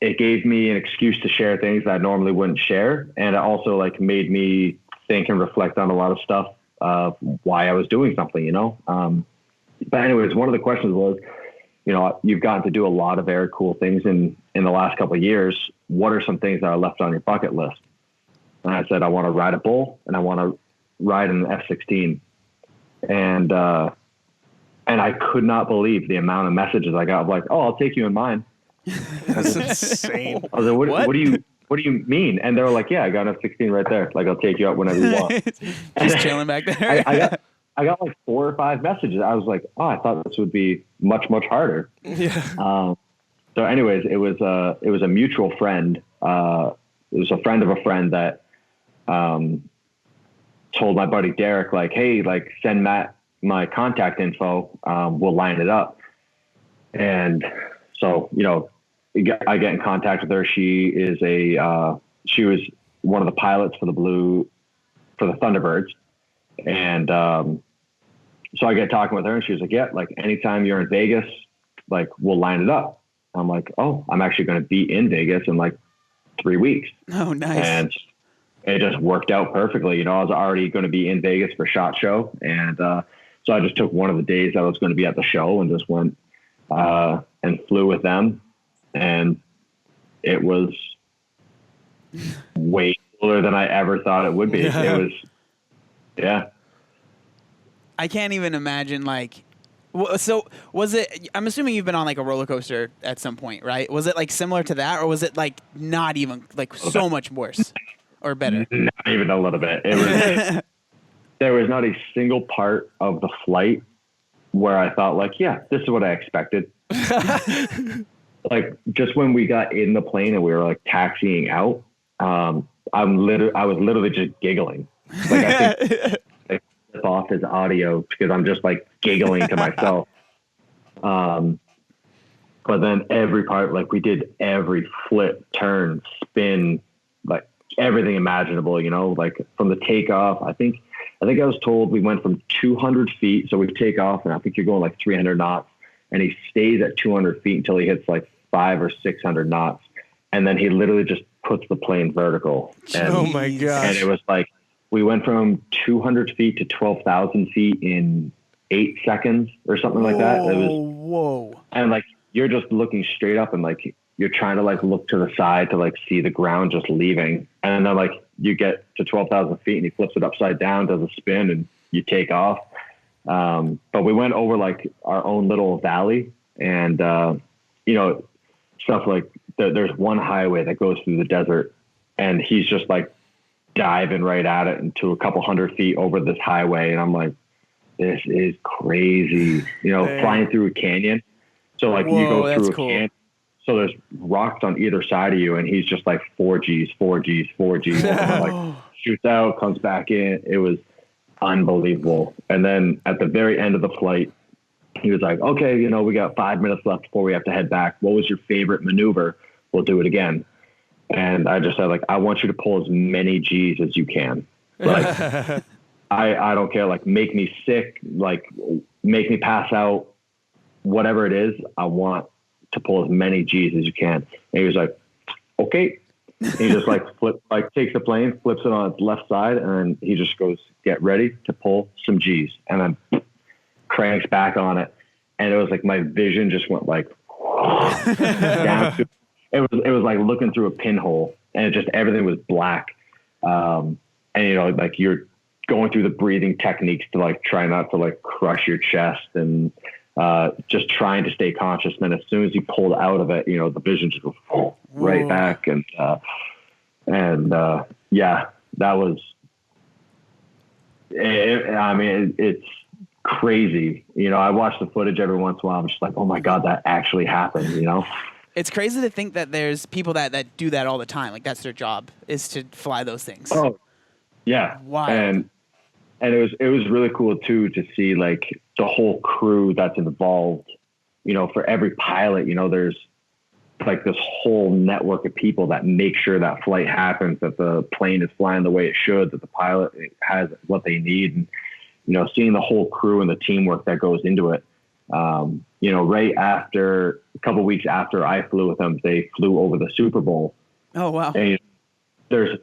S3: it gave me an excuse to share things that I normally wouldn't share, and it also like made me think and reflect on a lot of stuff of why I was doing something. You know. But anyways, one of the questions was, you know, you've gotten to do a lot of very cool things in the last couple of years. What are some things that are left on your bucket list? And I said, I want to ride a bull and I want to ride an F-16. And I could not believe the amount of messages I got of like, oh, I'll take you in mine.
S1: That's insane.
S3: I was like, what do you mean? And they were like, yeah, I got an F-16 right there. Like, I'll take you out whenever you want.
S2: Just chilling back there.
S3: I got like 4 or 5 messages. I was like, oh, I thought this would be much, much harder.
S1: Yeah.
S3: So anyways, it was a mutual friend. It was a friend of a friend that told my buddy Derek, like, hey, like send Matt my contact info. We'll line it up. And so, you know, I get in contact with her. She was one of the pilots for the Thunderbirds. And so I get talking with her, and she was like, yeah, like anytime you're in Vegas, like we'll line it up. I'm like, oh, I'm actually going to be in Vegas in like 3 weeks.
S2: Oh, nice.
S3: And it just worked out perfectly. You know, I was already going to be in Vegas for SHOT Show. And so I just took one of the days I was going to be at the show and just went and flew with them. And it was way cooler than I ever thought it would be.
S1: Yeah.
S3: It was, yeah.
S2: I can't even imagine like So was it, I'm assuming you've been on like a roller coaster at some point, right? Was it like similar to that, or was it like not even like so much worse or better?
S3: Not even a little bit. It was, there was not a single part of the flight where I thought like, yeah, this is what I expected. Like just when we got in the plane and we were like taxiing out, I was literally just giggling. Like I think I flip off his audio because I'm just like giggling to myself. But then every part, like we did every flip, turn, spin, like everything imaginable, you know, like from the takeoff. I think I was told we went from 200 feet. So we take off and I think you're going like 300 knots and he stays at 200 feet until he hits like 500 or 600 knots. And then he literally just puts the plane vertical. And,
S1: oh my gosh.
S3: And it was like, we went from 200 feet to 12,000 feet in 8 seconds or something like that. It was,
S2: whoa.
S3: And like, you're just looking straight up and like, you're trying to like look to the side to like see the ground just leaving. And then like you get to 12,000 feet and he flips it upside down, does a spin and you take off. But we went over like our own little valley and, you know, stuff like there's one highway that goes through the desert and he's just like diving right at it into a couple hundred feet over this highway. And I'm like, this is crazy, you know, flying through a canyon. So like you go through a canyon. So there's rocks on either side of you and he's just like 4Gs. And like shoots out, comes back in. It was unbelievable. And then at the very end of the flight, he was like, okay, you know, we got 5 minutes left before we have to head back. What was your favorite maneuver? We'll do it again. And I just said, like, I want you to pull as many G's as you can. Like, I don't care. Like, make me sick. Like, make me pass out. Whatever it is, I want to pull as many G's as you can. And he was like, okay. And he just takes the plane, flips it on its left side, and then he just goes, get ready to pull some G's. And then cranks back on it. And it was like, my vision just went like down to, it was like looking through a pinhole and it just, everything was black. And you know, like you're going through the breathing techniques to like, try not to like crush your chest and, just trying to stay conscious. And then as soon as he pulled out of it, you know, the vision just goes right back. And yeah, that was, I mean, it's crazy. You know, I watch the footage every once in a while. I'm just like, oh my God, that actually happened, you know?
S2: It's crazy to think that there's people that do that all the time. Like that's their job is to fly those things.
S3: Oh yeah.
S2: Wow.
S3: And it was really cool too, to see like the whole crew that's involved, you know, for every pilot, you know, there's like this whole network of people that make sure that flight happens, that the plane is flying the way it should, that the pilot has what they need. And, you know, seeing the whole crew and the teamwork that goes into it. You know, right after a couple of weeks after I flew with them, they flew over the Superbowl.
S2: Oh, wow.
S3: And there's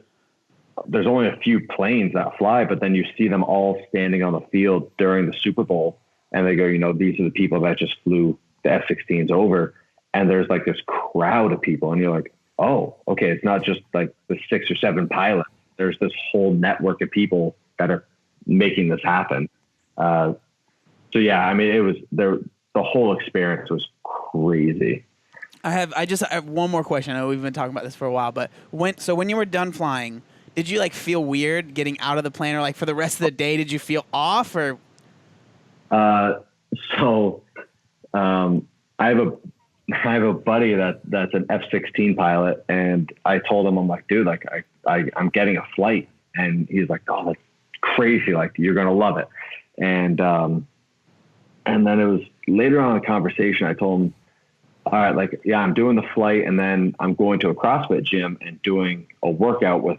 S3: only a few planes that fly, but then you see them all standing on the field during the Super Bowl and they go, you know, these are the people that just flew the F-16s over. And there's like this crowd of people and you're like, oh, okay. It's not just like the 6 or 7 pilots. There's this whole network of people that are making this happen. So yeah, I mean, it was there. The whole experience was crazy.
S2: I have one more question. I know we've been talking about this for a while, but when you were done flying, did you like feel weird getting out of the plane, or like for the rest of the day, did you feel off or?
S3: So, I have a buddy that's an F-16 pilot, and I told him, I'm like, dude, like I'm getting a flight, and he's like, oh, that's crazy. Like you're going to love it. And then it was later on in the conversation, I told him, all right, like, yeah, I'm doing the flight and then I'm going to a CrossFit gym and doing a workout with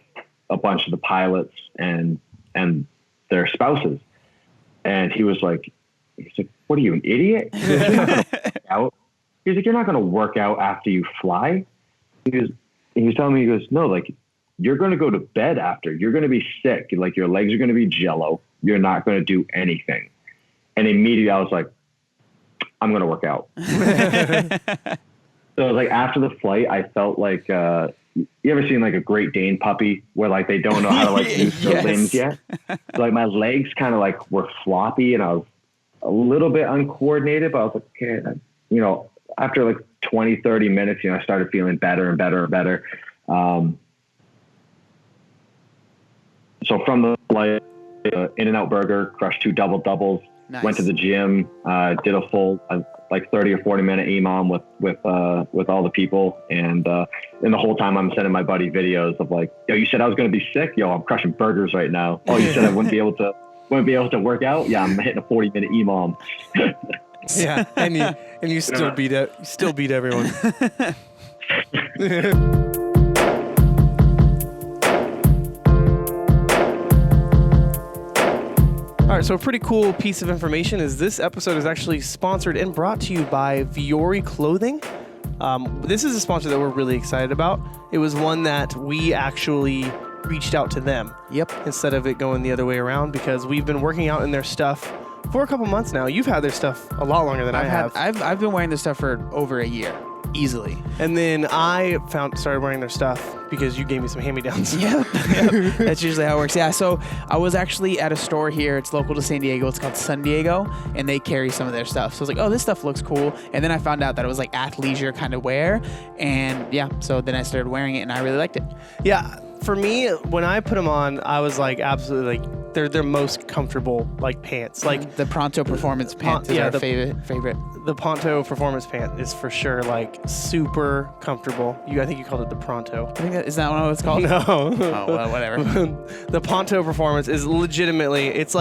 S3: a bunch of the pilots and their spouses. And he was like, what are you, an idiot? He was like, you're not going to work out after you fly. He was telling me, he goes, no, like you're going to go to bed after. You're going to be sick. Like your legs are going to be jello. You're not going to do anything. And immediately I was like, I'm going to work out. So it was like after the flight, I felt like, you ever seen like a Great Dane puppy where like they don't know how to like use their limbs yet? So like my legs kind of like were floppy and I was a little bit uncoordinated, but I was like, okay, you know, after like 20, 30 minutes, you know, I started feeling better and better and better. So from the like In-N-Out Burger, crushed 2 double doubles,
S2: Nice.
S3: went to the gym, did a full like 30 or 40 minute EMOM with all the people. And the whole time I'm sending my buddy videos of like, yo, you said I was going to be sick. Yo, I'm crushing burgers right now. Oh, you said I wouldn't be able to work out. Yeah, I'm hitting a 40-minute EMOM.
S1: Yeah, and you still beat it. You still beat everyone. All right, so a pretty cool piece of information is this episode is actually sponsored and brought to you by Viore Clothing. This is a sponsor that we're really excited about. It was one that we actually reached out to them.
S2: Yep.
S1: Instead of it going the other way around, because we've been working out in their stuff for a couple months now. You've had their stuff a lot longer than I have.
S2: I've been wearing this stuff for over a year, easily.
S1: And then I started wearing their stuff because you gave me some hand-me-downs.
S2: Yep. That's usually how it works. Yeah, so I was actually at a store here. It's local to San Diego. It's called San Diego, and they carry some of their stuff. So I was like, oh, this stuff looks cool. And then I found out that it was like athleisure kind of wear. And yeah, so then I started wearing it, and I really liked it.
S1: Yeah, for me, when I put them on, I was like, absolutely, like, they're their most comfortable, like, pants. Like
S2: The Pronto Performance pant is our favorite.
S1: The Ponto Performance pant is for sure, like, super comfortable. I think you called it the Pronto.
S2: I think is that what it's called?
S1: No.
S2: Oh, well, whatever.
S1: The Ponto Performance is legitimately, it's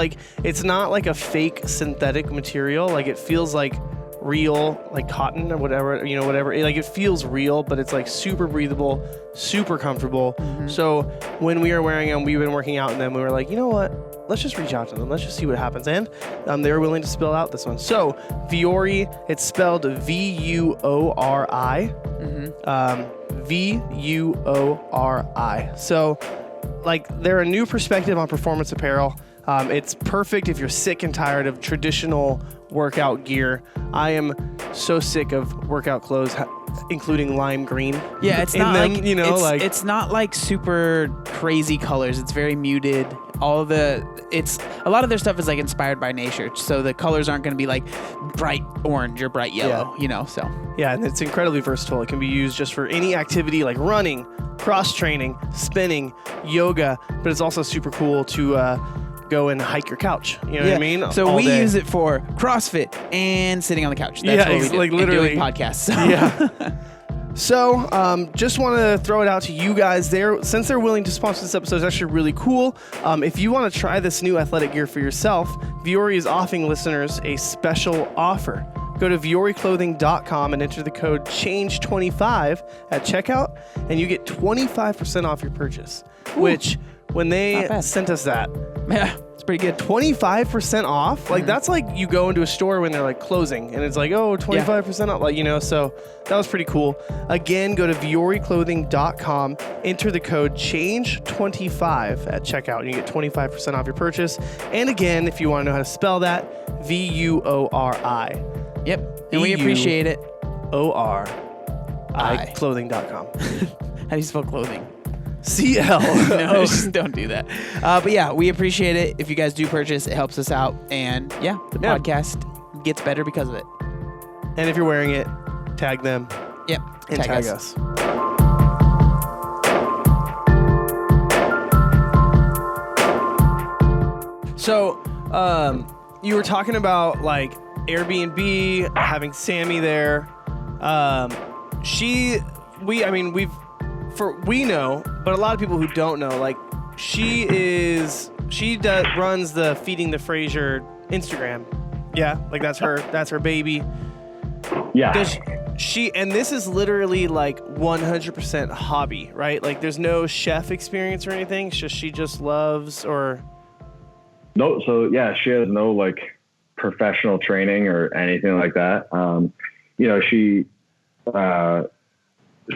S1: not like a fake synthetic material. Like, it feels like real, like cotton or whatever, like it feels real, but it's like super breathable, super comfortable. Mm-hmm. So when we were wearing them, we've been working out in them, we were like, you know what, let's just reach out to them, let's just see what happens. And they were willing to spell out this one. So Viore, it's spelled V-U-O-R-I. Mm-hmm. V-U-O-R-I. So like, they're a new perspective on performance apparel. It's perfect if you're sick and tired of traditional workout gear. I am so sick of workout clothes, including lime green.
S2: Yeah, it's not
S1: them,
S2: like, it's not like super crazy colors. It's very muted. A lot of their stuff is like inspired by nature. So the colors aren't going to be like bright orange or bright yellow, so.
S1: Yeah, and it's incredibly versatile. It can be used just for any activity like running, cross training, spinning, yoga, but it's also super cool to go and hike your couch. You know what I mean?
S2: So we use it for CrossFit and sitting on the couch. That's what we do.
S1: Like literally
S2: and doing podcasts. So.
S1: Yeah. So, just want to throw it out to you guys there. Since they're willing to sponsor this episode, it's actually really cool. If you want to try this new athletic gear for yourself, Viore is offering listeners a special offer. Go to VioreClothing.com and enter the code CHANGE25 at checkout, and you get 25% off your purchase. Ooh. Which, when they sent us that,
S2: yeah, it's pretty good.
S1: 25% off? Like, that's like you go into a store when they're like closing, and it's like, oh, 25% off. Like, so that was pretty cool. Again, go to VioreClothing.com, enter the code CHANGE25 at checkout, and you get 25% off your purchase. And again, if you want to know how to spell that, V-U-O-R-I.
S2: Yep, and we appreciate it.
S1: O-R-I. Clothing.com.
S2: How do you spell clothing?
S1: C-L.
S2: No, don't do that. But yeah, we appreciate it. If you guys do purchase, it helps us out. And the podcast gets better because of it.
S1: And if you're wearing it, tag them.
S2: Yep.
S1: And tag us. So, you were talking about like Airbnb, having Sammy there. We know, but a lot of people who don't know, like runs the Feeding the Frazier Instagram. Yeah, like that's her baby.
S3: Yeah.
S1: And this is literally like 100% hobby, right? Like there's no chef experience or anything. It's just she just loves or.
S3: No, so yeah, she has no like professional training or anything like that.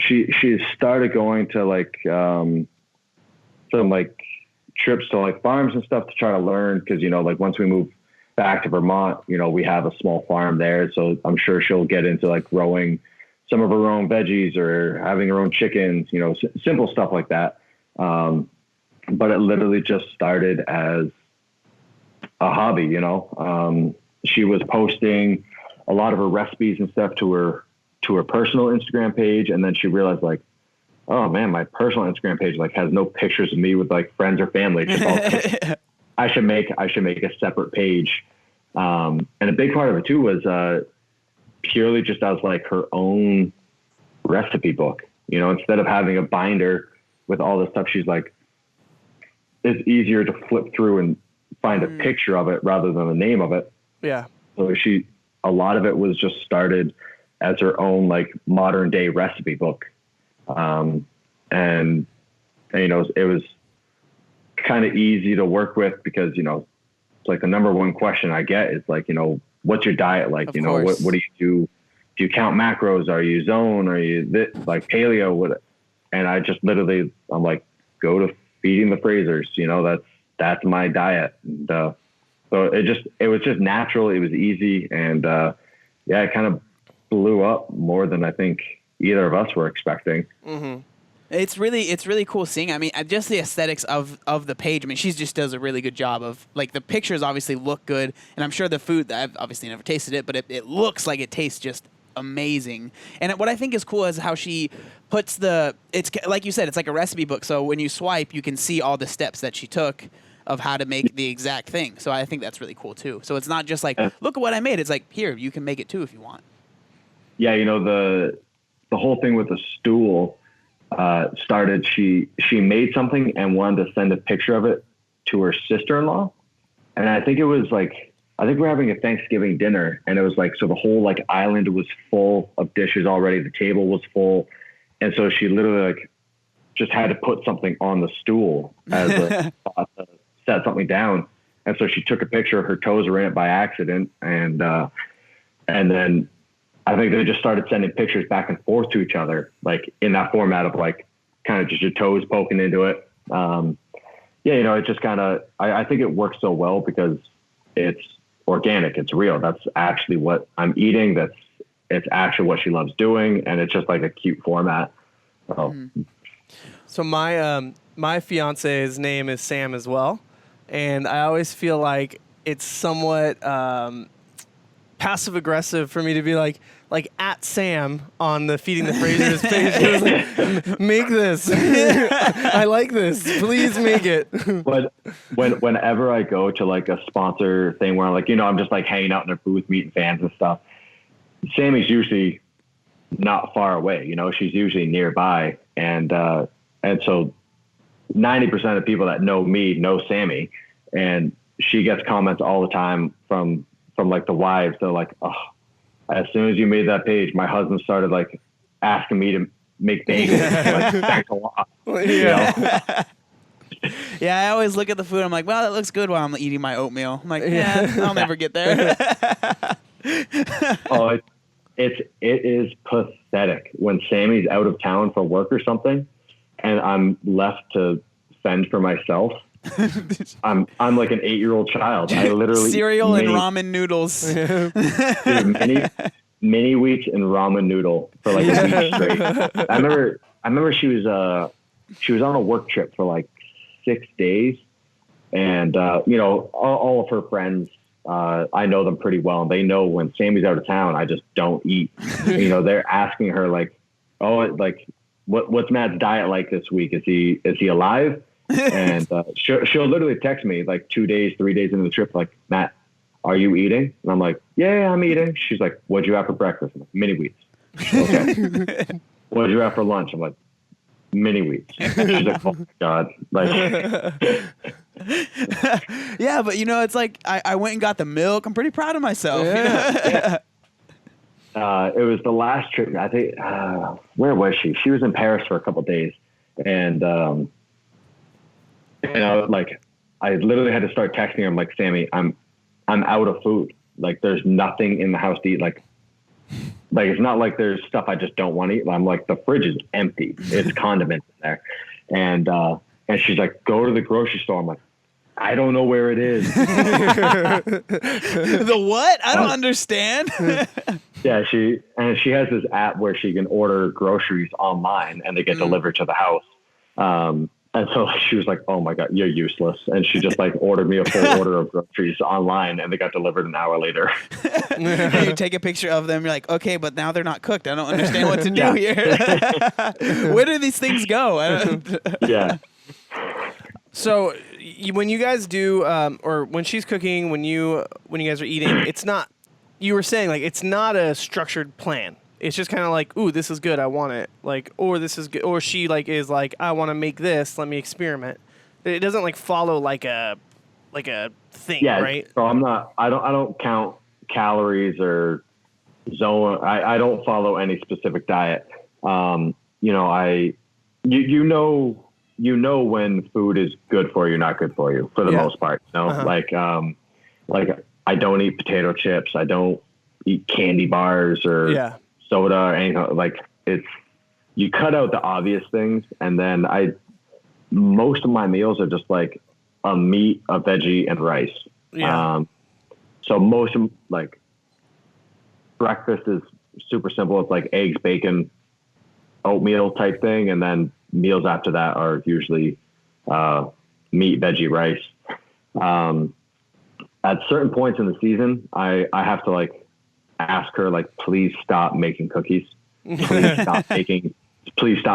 S3: She started going to like some like trips to like farms and stuff to try to learn, because like once we move back to Vermont, we have a small farm there, so I'm sure she'll get into like growing some of her own veggies or having her own chickens, simple stuff like that. But it literally just started as a hobby, she was posting a lot of her recipes and stuff to her personal Instagram page. And then she realized like, oh man, my personal Instagram page like has no pictures of me with like friends or family. I should make a separate page. And a big part of it too was purely just as like her own recipe book, you know, instead of having a binder with all this stuff, she's like, it's easier to flip through and find a picture of it rather than the name of it.
S1: Yeah.
S3: So a lot of it was just started as her own like modern day recipe book. And you know, it was kind of easy to work with because, you know, it's like the number one question I get is like, you know, what's your diet like?
S1: Of
S3: you know,
S1: course.
S3: what do you do? Do you count macros? Are you zone? Are you like paleo? What? And I just literally, I'm like, go to Feeding the Frasers. You know, that's my diet. And, so it was just natural. It was easy. And, yeah, it kind of blew up more than I think either of us were expecting.
S1: Mm-hmm.
S2: It's really cool seeing. I mean, just the aesthetics of the page. I mean, she just does a really good job of like the pictures obviously look good, and I'm sure the food. I've obviously never tasted it, but it looks like it tastes just amazing. And what I think is cool is how she puts it's like you said, it's like a recipe book. So when you swipe, you can see all the steps that she took of how to make the exact thing. So I think that's really cool too. So it's not just like look at what I made. It's like here you can make it too if you want.
S3: Yeah, you know the whole thing with the stool. Started, she made something and wanted to send a picture of it to her sister-in-law. And I think we're having a Thanksgiving dinner, and it was like, so the whole like island was full of dishes already. The table was full. And so she literally like just had to put something on the stool as a spot to set something down. And so she took a picture of her toes were in it by accident. And then I think they just started sending pictures back and forth to each other, like in that format of like kind of just your toes poking into it. Yeah, you know, it just kind of, I think it works so well because it's organic. It's real. That's actually what I'm eating. It's actually what she loves doing. And it's just like a cute format.
S1: So my fiance's name is Sam as well. And I always feel like it's somewhat, passive aggressive for me to be like at Sam on the Feeding the Frasers page. It was like, make this. I like this. Please make it.
S3: But whenever I go to like a sponsor thing where I'm like, you know, I'm just like hanging out in their booth, meeting fans and stuff, Sammy's usually not far away. You know, she's usually nearby. And so 90% of people that know me know Sammy, and she gets comments all the time from like the wives. They're like, oh, as soon as you made that page, my husband started like asking me to make bagels. Like, thanks a lot.
S1: Yeah.
S2: Yeah, I always look at the food. I'm like, well, that looks good while I'm eating my oatmeal. I'm like, yeah, I'll never get there.
S3: Oh, it is pathetic when Sammy's out of town for work or something, and I'm left to fend for myself. I'm like an 8-year-old child. I literally
S2: cereal and ramen noodles.
S3: Dude, mini wheats and ramen noodle for like a week straight. I remember she was on a work trip for like 6 days, and you know, all of her friends, I know them pretty well, and they know when Sammy's out of town, I just don't eat. You know, they're asking her like, oh, like what's Matt's diet like this week? Is he alive? And she'll literally text me like 2 days, 3 days into the trip, like, Matt, are you eating? And I'm like, yeah, I'm eating. She's like, what'd you have for breakfast? I'm like, mini wheats. Okay. What'd you have for lunch? I'm like, mini wheats. She's like, oh my God. Like,
S2: yeah, but you know, it's like I went and got the milk. I'm pretty proud of myself.
S1: Yeah.
S3: It was the last trip. I think, where was she? She was in Paris for a couple of days. And, you know, like I literally had to start texting her. I'm like, Sammy, I'm out of food. Like there's nothing in the house to eat. Like it's not like there's stuff I just don't want to eat. I'm like, the fridge is empty. It's condiments in there. And she's like, go to the grocery store. I'm like, I don't know where it is.
S2: The what? I don't understand.
S3: Yeah, she has this app where she can order groceries online and they get delivered to the house. And so she was like, "Oh my God, you're useless." And she just like ordered me a full order of groceries online, and they got delivered an hour later.
S2: And you take a picture of them. You're like, okay, but now they're not cooked. I don't understand what to do here. Where do these things go?
S3: Yeah.
S1: So when you guys do, or when she's cooking, when you guys are eating, it's not. You were saying like it's not a structured plan. It's just kind of like, ooh, this is good, I want it. Like, or this is good, or she like is like, I want to make this. Let me experiment. It doesn't like follow like a thing,
S3: Yeah.
S1: right?
S3: So I don't count calories or zone. I don't follow any specific diet. You know, you know when food is good for you, not good for you, for the most part. You know, like I don't eat potato chips. I don't eat candy bars or soda or anything. Like you cut out the obvious things, and then most of my meals are just like a meat, a veggie, and rice.
S1: Yeah.
S3: So most of like breakfast is super simple. It's like eggs, bacon, oatmeal type thing, and then meals after that are usually meat, veggie, rice. At certain points in the season, I have to like ask her like, please stop making cookies. Please stop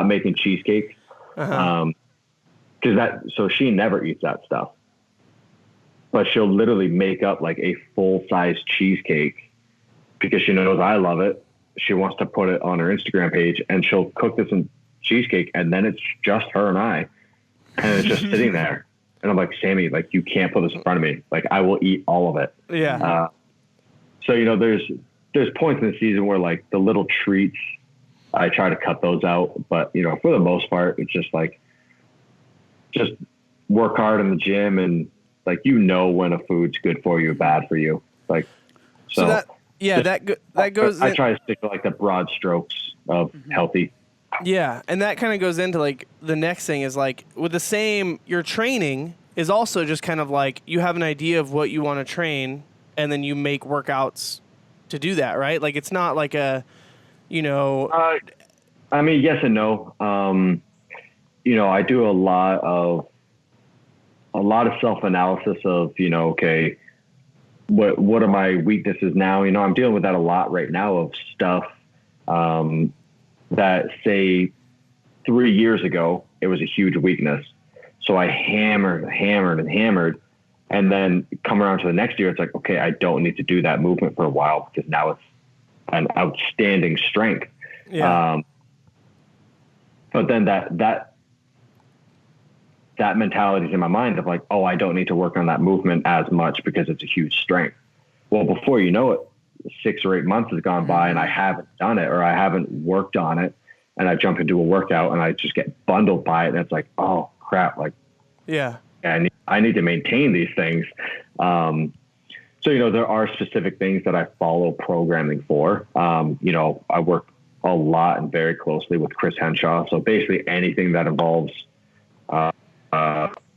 S3: making cheesecakes. So she never eats that stuff, but she'll literally make up like a full size cheesecake because she knows I love it. She wants to put it on her Instagram page, and she'll cook this in cheesecake, and then it's just her and I, and it's just sitting there. And I'm like, Sammy, like, you can't put this in front of me. Like, I will eat all of it.
S1: Yeah.
S3: So, you know, there's points in the season where like the little treats, I try to cut those out. But, you know, for the most part, it's just like, just work hard in the gym, and like, you know, when a food's good for you or bad for you. Like, so
S1: that goes.
S3: I try to stick to like the broad strokes of healthy.
S1: Yeah, and that kind of goes into like the next thing is like with the same, your training is also just kind of like you have an idea of what you want to train, and then you make workouts to do that, right? Like it's not like a, you know.
S3: I mean, yes and no. You know, I do a lot of self-analysis of, you know, okay, what are my weaknesses now? You know, I'm dealing with that a lot right now of stuff that, say, 3 years ago, it was a huge weakness. So I hammered, and then come around to the next year, it's like, okay, I don't need to do that movement for a while because now it's an outstanding strength.
S1: Yeah.
S3: But then that mentality is in my mind of like, oh, I don't need to work on that movement as much because it's a huge strength. Well, before you know it, 6 or 8 months has gone by and I haven't done it, or I haven't worked on it, and I jump into a workout and I just get bundled by it. And it's like, oh crap. Like,
S1: yeah,
S3: I need to maintain these things. So, you know, there are specific things that I follow programming for. You know, I work a lot and very closely with Chris Henshaw. So basically anything that involves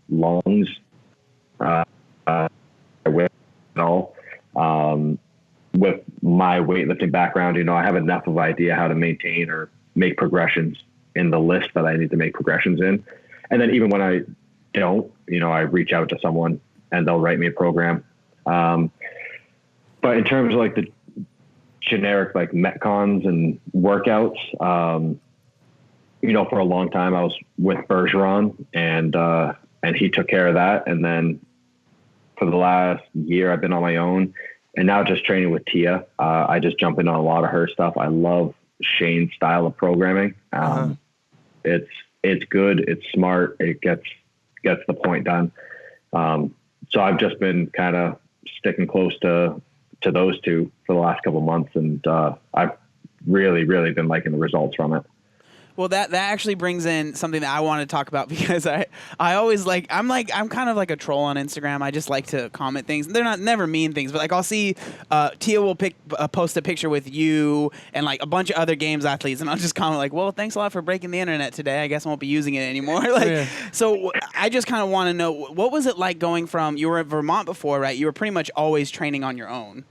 S3: lungs, with all, with my weightlifting background, you know, I have enough of an idea how to maintain or make progressions in the list that I need to make progressions in. And then even when I don't, you know, I reach out to someone and they'll write me a program. But in terms of like the generic, like Metcons and workouts, you know, for a long time I was with Bergeron and he took care of that. And then for the last year I've been on my own, and now just training with Tia. I just jump in on a lot of her stuff. I love Shane's style of programming. It's good. It's smart. It gets the point done. So I've just been kind of sticking close to those two for the last couple of months. And I've really, really been liking the results from it.
S2: Well, that actually brings in something that I want to talk about, because I always I'm kind of like a troll on Instagram. I just like to comment things. They're never mean things, but like I'll see Tia will post a picture with you and like a bunch of other games athletes, and I'll just comment like, well, thanks a lot for breaking the internet today. I guess I won't be using it anymore. So I just kind of want to know, what was it like going from, you were at Vermont before, right? You were pretty much always training on your own,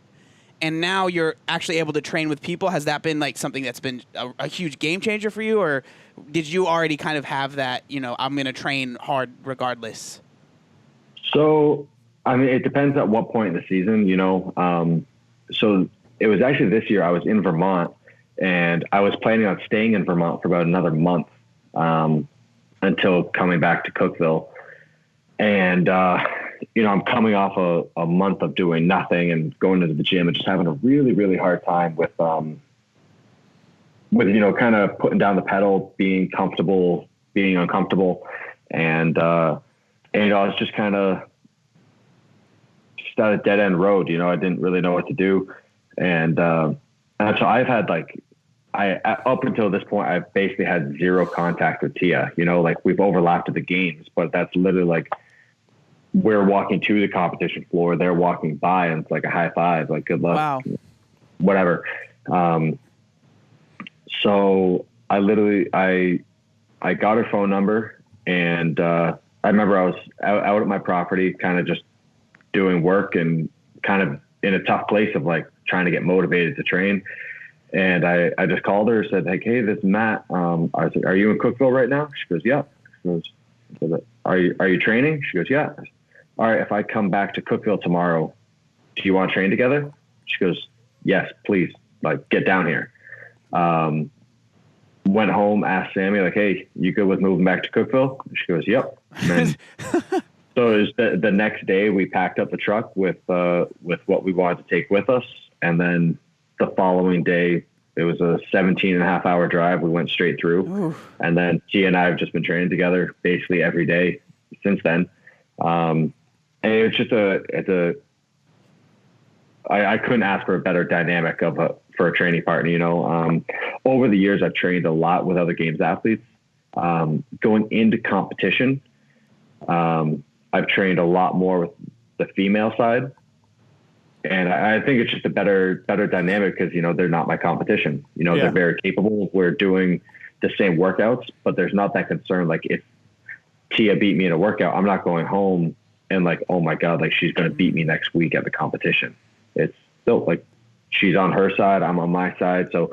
S2: and now you're actually able to train with people. Has that been like something that's been a huge game changer for you, or did you already kind of have that, I'm going to train hard regardless?
S3: So, I mean, it depends at what point in the season, so it was actually this year I was in Vermont, and I was planning on staying in Vermont for about another month until coming back to Cookeville. And, I'm coming off a month of doing nothing and going into the gym and just having a really, really hard time with kind of putting down the pedal, being comfortable, being uncomfortable. And I was just kind of at a dead end road. I didn't really know what to do. And so I've had up until this point, I've basically had zero contact with Tia, we've overlapped at the games, but that's literally we're walking to the competition floor, they're walking by, and it's like a high five, good luck,
S2: wow,
S3: whatever. So I literally, I got her phone number, and I remember I was out at my property, kind of just doing work and kind of in a tough place of trying to get motivated to train. And I just called her, said, hey, this is Matt. I was like, are you in Cookeville right now? She goes, yeah. She goes, are you training? She goes, yeah. All right, if I come back to Cookeville tomorrow, do you want to train together? She goes, yes, please, get down here. Went home, asked Sammy, hey, you good with moving back to Cookeville? She goes, yep. And so it was the next day we packed up the truck with what we wanted to take with us. And then the following day, it was a 17.5-hour drive. We went straight through. Oof. And then Tia and I have just been training together basically every day since then. And it's just I couldn't ask for a better dynamic for a training partner. Over the years, I've trained a lot with other games athletes. Going into competition, I've trained a lot more with the female side. And I think it's just a better dynamic because, they're not my competition. They're very capable. We're doing the same workouts, but there's not that concern. If Tia beat me in a workout, I'm not going home and oh my God, she's going to beat me next week at the competition. It's still she's on her side, I'm on my side. So,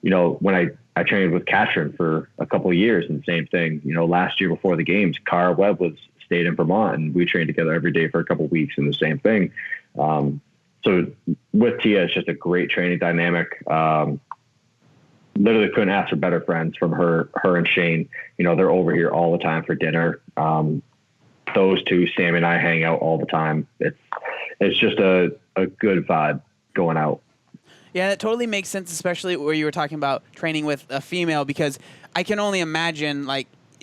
S3: when I trained with Katrin for a couple of years, and same thing, last year before the games, Cara Webb stayed in Vermont, and we trained together every day for a couple of weeks, and the same thing. So with Tia, it's just a great training dynamic. Literally couldn't ask for better friends from her and Shane. They're over here all the time for dinner. Those two, Sam and I, hang out all the time. It's just a good vibe going out.
S2: Yeah, that totally makes sense, especially where you were talking about training with a female, because I can only imagine,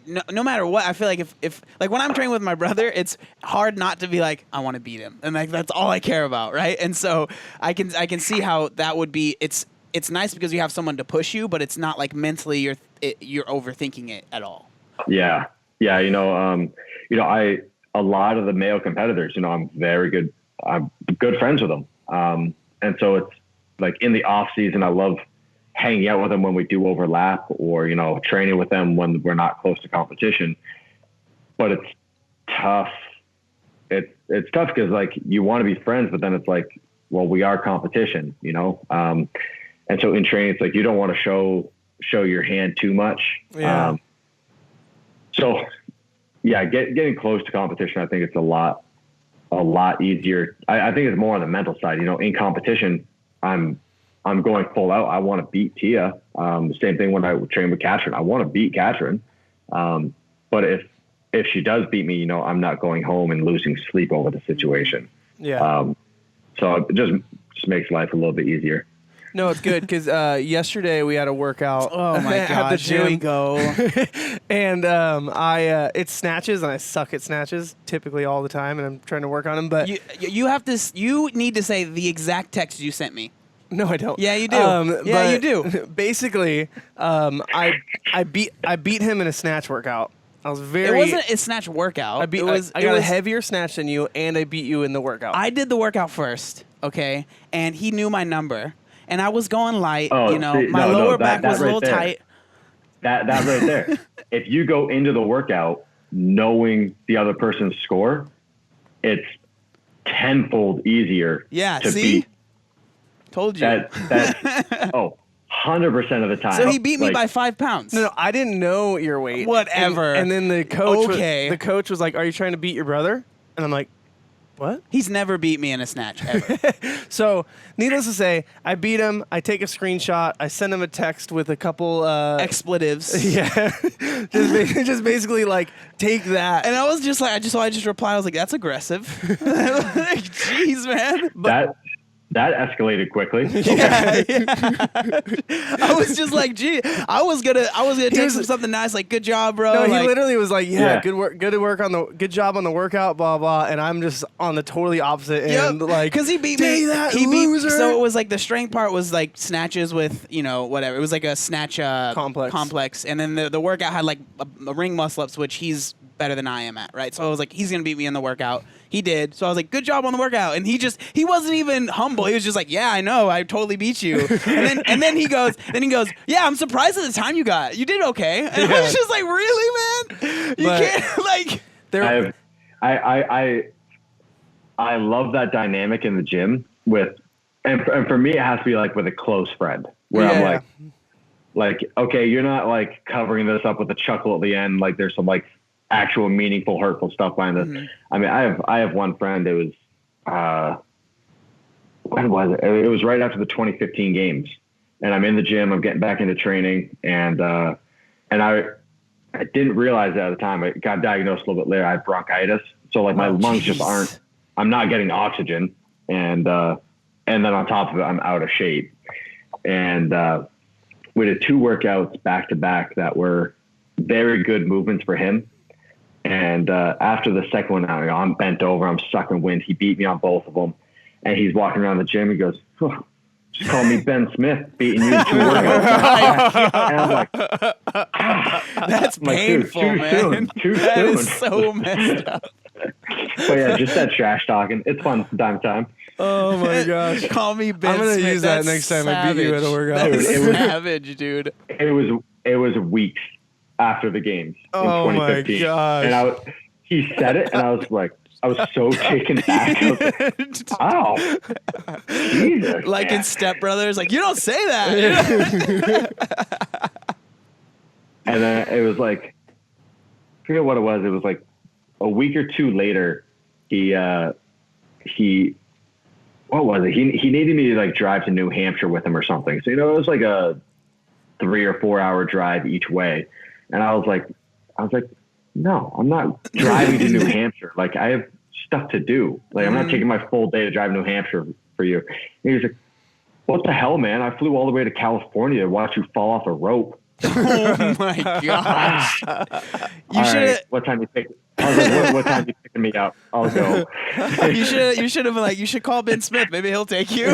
S2: no matter what, I feel if when I'm training with my brother, it's hard not to be I want to beat him. And that's all I care about, right? And so I can see how that would be. It's nice because you have someone to push you, but it's not mentally you're overthinking it at all.
S3: Yeah. Yeah. A lot of the male competitors, I'm good friends with them. And so it's in the off season, I love hanging out with them when we do overlap, or, training with them when we're not close to competition. But it's tough. It's tough because you want to be friends, but then it's well, we are competition, and so in training, it's you don't want to show your hand too much.
S1: Yeah.
S3: So yeah, getting close to competition, I think it's a lot easier. I think it's more on the mental side. In competition, I'm going full out. I want to beat Tia. The same thing when I train with Katrin. I want to beat Katrin. But if she does beat me, I'm not going home and losing sleep over the situation.
S1: Yeah.
S3: So it just makes life a little bit easier.
S1: No, it's good because yesterday we had a workout.
S2: Oh my gosh, here we go.
S1: And it's snatches, and I suck at snatches typically all the time, and I'm trying to work on them. But
S2: you need to say the exact text you sent me.
S1: No, I don't.
S2: Yeah, you do. You do.
S1: Basically, I beat him in a snatch workout. I was very.
S2: It wasn't a snatch workout.
S1: I got a heavier snatch than you, and I beat you in the workout.
S2: I did the workout first, okay, and he knew my number. And I was going light, my lower back was a little tight.
S3: That right there. If you go into the workout knowing the other person's score, it's tenfold easier
S2: to
S3: beat.
S2: Told you.
S3: That's 100% 100% of the time.
S2: So he beat me
S3: Like,
S2: by 5 pounds.
S1: No, I didn't know your weight.
S2: Whatever.
S1: And then the coach,
S2: Okay.
S1: the coach was like, "Are you trying to beat your brother?" And I'm like, "What?"
S2: He's never beat me in a snatch ever.
S1: So, needless to say, I beat him. I take a screenshot. I send him a text with a couple
S2: Expletives.
S1: Yeah, just basically like take that.
S2: And I was just like, I just replied. I was like, "That's aggressive." Like, jeez, man.
S3: that escalated quickly.
S2: Yeah, I was just like, gee, I was gonna text him something nice, like, "Good job, bro."
S1: No, he
S2: like,
S1: literally was like,
S3: Yeah.
S1: good job on the workout, blah blah. And I'm just on the totally opposite end, like,
S2: because he beat
S1: "Dang
S2: me.
S1: that
S2: He beat.
S1: loser."
S2: So it was like the strength part was like snatches with whatever. It was like a snatch complex, and then the workout had like a ring muscle ups, which he's better than I am at, right? So I was like, he's gonna beat me in the workout. He did. So I was like, "Good job on the workout." And he wasn't even humble. He was just like, "Yeah, I know. I totally beat you." And then he goes, "Yeah, I'm surprised at the time you got. You did okay." And I was just like, "Really, man? You can't like."
S3: I love that dynamic in the gym and for me, it has to be like with a close friend where I'm like, okay, you're not like covering this up with a chuckle at the end. Like there's some like actual meaningful, hurtful stuff behind this. Mm-hmm. I mean, I have one friend. It was, when was it? It was right after the 2015 games, and I'm in the gym. I'm getting back into training, and I didn't realize that at the time. I got diagnosed a little bit later. I had bronchitis, so like my lungs just aren't. I'm not getting oxygen, and then on top of it, I'm out of shape. And we did 2 workouts back to back that were very good movements for him. And after the second one, I'm bent over, I'm sucking wind. He beat me on both of them. And he's walking around the gym. He goes, "Oh, just call me Ben Smith, beating you in 2 workouts." And I'm like,
S2: "That's painful, man.
S3: Too
S2: that
S3: soon.
S2: Is so messed up."
S3: But yeah, just that trash talking. It's fun from time to time.
S1: Oh my gosh.
S2: Call me Ben
S1: I'm gonna
S2: Smith.
S1: use that next time I beat you at a workout.
S2: That's
S3: Dude,
S2: savage, dude.
S3: It was weeks after the games in 2015.
S1: My gosh.
S3: And he said it, and I was like, I was so taken back. I was like, wow. Jesus.
S2: Like in Step Brothers, like, "You don't say that."
S3: And then it was like, I forget what it was. It was like a week or 2 later, he what was it? He needed me to like drive to New Hampshire with him or something. So, it was like a 3 or 4 hour drive each way. And I was like, no, I'm not driving to New Hampshire. Like, I have stuff to do. Like, I'm not taking my full day to drive to New Hampshire for you. And he was like, "What the hell, man? I flew all the way to California to watch you fall off a rope."
S2: Oh my gosh. You should.
S3: Right, what time you pick? I was like, what time you picking me up? I'll go.
S2: You should have been like, "You should call Ben Smith. Maybe he'll take you."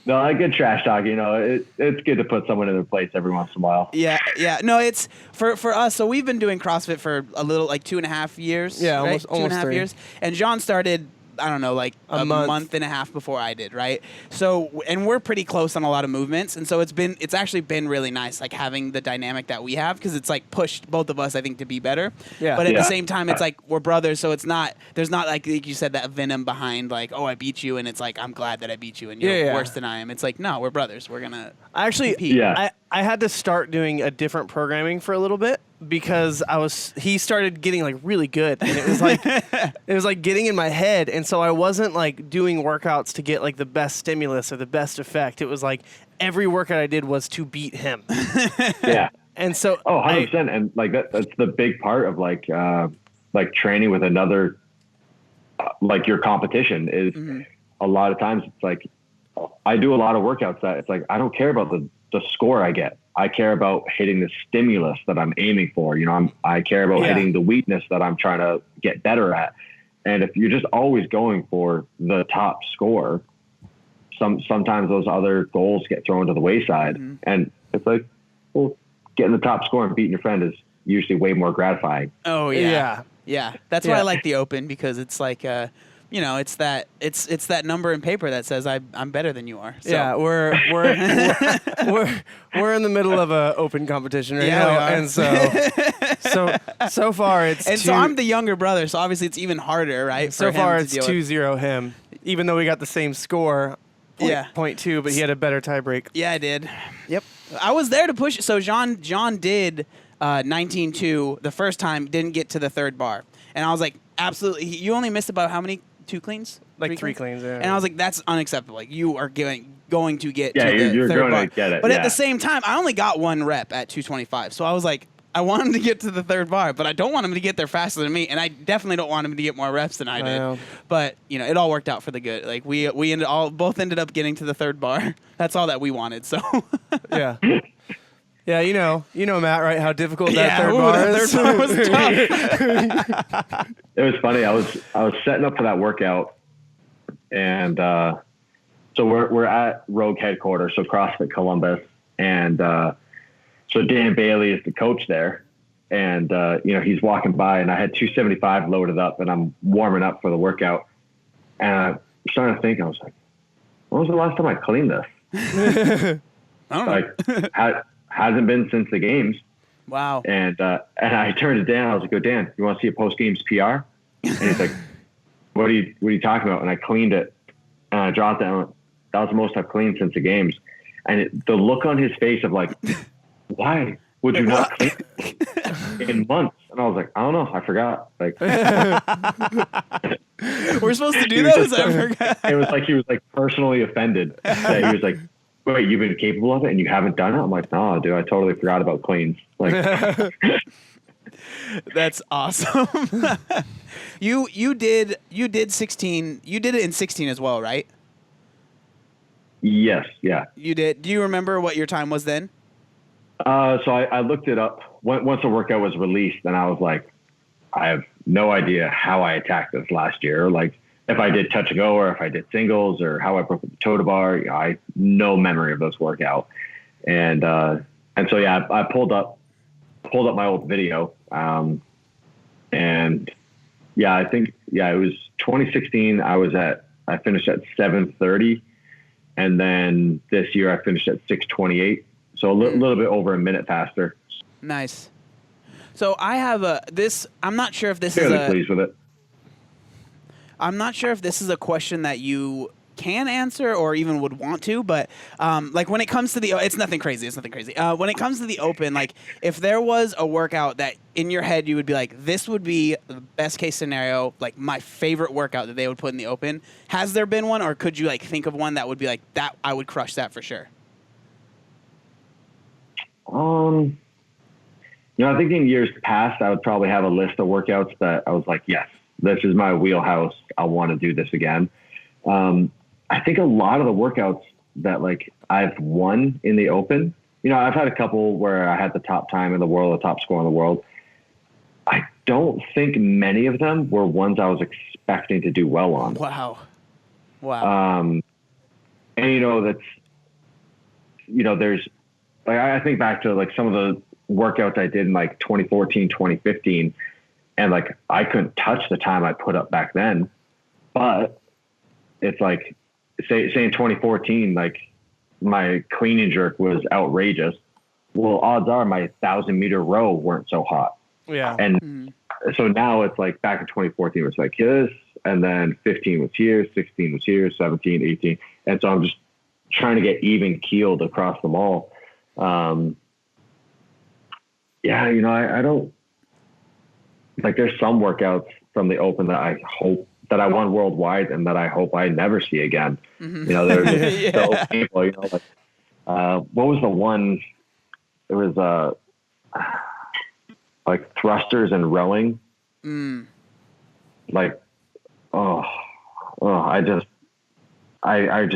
S3: No, I get trash talk. It's good to put someone in their place every once in a while.
S2: Yeah. No, it's for us. So we've been doing CrossFit for a little, like 2.5 years.
S1: Yeah,
S2: right?
S1: almost
S2: 2.5
S1: 3
S2: years. And John started, I don't know, like a month and a half before I did, right? So, and we're pretty close on a lot of movements, and so it's actually been really nice, like having the dynamic that we have, because it's like pushed both of us, I think, to be better.
S1: Yeah.
S2: But at the same time, it's like we're brothers, so there's not like you said, that venom behind like, "Oh, I beat you," and it's like, "I'm glad that I beat you," and you're worse than I am. It's like, no, we're brothers. We're gonna compete.
S1: I had to start doing a different programming for a little bit because he started getting like really good, and it was like getting in my head, and so I wasn't like doing workouts to get like the best stimulus or the best effect. It was like every workout I did was to beat him.
S3: Yeah.
S1: And so
S3: 100%. And like that's the big part of like training with another, like your competition is a lot of times it's like, I do a lot of workouts that it's like, I don't care about the score I get. I care about hitting the stimulus that I'm aiming for. I care about hitting the weakness that I'm trying to get better at. And if you're just always going for the top score, sometimes those other goals get thrown to the wayside. And it's like, well, getting the top score and beating your friend is usually way more gratifying.
S2: Oh yeah. That's why I like the open, because it's like, it's that number in paper that says I'm better than you are. So.
S1: Yeah, we're in the middle of a open competition right now, and so far it's
S2: so I'm the younger brother, so obviously it's even harder, right?
S1: So far it's 2-0 him. even though we got the same score.
S2: Yeah.
S1: 0.2, but he had a better tie break.
S2: Yeah, I did. Yep. I was there to push it. So John did 19.2 the first time, didn't get to the third bar. And I was like, absolutely. You only missed about how many? 2 cleans?
S1: Like 3 cleans, yeah.
S2: And I was like, that's unacceptable. Like, you are going to get
S3: Yeah,
S2: to the
S3: you're
S2: third
S3: going
S2: bar.
S3: to get it.
S2: But at
S3: yeah.
S2: the same time, I only got 1 rep at 225. So I was like, I want him to get to the third bar, but I don't want him to get there faster than me, and I definitely don't want him to get more reps than I did.
S1: know.
S2: But it all worked out for the good. Like we both ended up getting to the third bar. That's all that we wanted. So
S1: Yeah. Yeah, you know, Matt, right? How difficult that
S2: yeah,
S1: third
S2: ooh,
S1: bar
S2: that
S1: is.
S2: third bar was tough.
S3: It was funny. I was setting up for that workout, and so we're at Rogue headquarters, so CrossFit Columbus, and so Dan Bailey is the coach there, and he's walking by, and I had 275 loaded up, and I'm warming up for the workout, and I'm starting to think, I was like, when was the last time I cleaned this?
S2: I don't know.
S3: Like, hasn't been since the games.
S2: Wow.
S3: And I turned to Dan. I was like, "Oh, Dan, you want to see a post games PR?" And he's like, "What are you talking about?" And I cleaned it, and I dropped it. And I went, that was the most I've cleaned since the games. And the look on his face of like, why would you not clean it in months? And I was like, I don't know, I forgot. Like,
S2: we're supposed to do those. I forgot.
S3: It was like he was like personally offended that he was like, "Wait, you've been capable of it and you haven't done it?" I'm like, "No, dude, I totally forgot about cleans." Like,
S2: That's awesome. You did 16. You did it in 16 as well, right?
S3: yes, yeah.
S2: You did. Do you remember what your time was then?
S3: So I looked it up once the workout was released, and I was like, I have no idea how I attacked this last year. Like, if I did touch and go, or if I did singles, or how I broke the toe to bar. I have no memory of this workout. And so yeah, I pulled up my old video. And yeah, I think it was 2016. I finished at 7:30, and then this year I finished at 6:28. So a little bit over a minute faster.
S2: Nice. So I have I'm not sure if this
S3: Fairly
S2: is
S3: pleased with it.
S2: I'm not sure if this is a question that you can answer or even would want to, but like when it comes to it's nothing crazy. When it comes to the open, like if there was a workout that in your head you would be like, this would be the best case scenario, like my favorite workout that they would put in the open. Has there been one, or could you like think of one that would be like that? I would crush that for sure.
S3: I think in years past, I would probably have a list of workouts that I was like, yes, this is my wheelhouse. I want to do this again. I think a lot of the workouts that like I've won in the open, I've had a couple where I had the top time in the world, the top score in the world. I don't think many of them were ones I was expecting to do well on.
S2: Wow.
S3: And that's, there's like, I think back to like some of the workouts I did in like 2014, 2015, and like I couldn't touch the time I put up back then. But it's like, say in 2014, like my clean and jerk was outrageous. Well, odds are my 1,000-meter row weren't so hot.
S1: Yeah.
S3: And so now it's like back in 2014, it was like this, and then 15 was here, 16 was here, 17, 18. And so I'm just trying to get even keeled across them all. I don't like, there's some workouts from the open that I hope that I won worldwide and that I hope I never see again.
S2: Mm-hmm.
S3: They're just so painful, like, what was the one? It was, like thrusters and rowing. Like, I just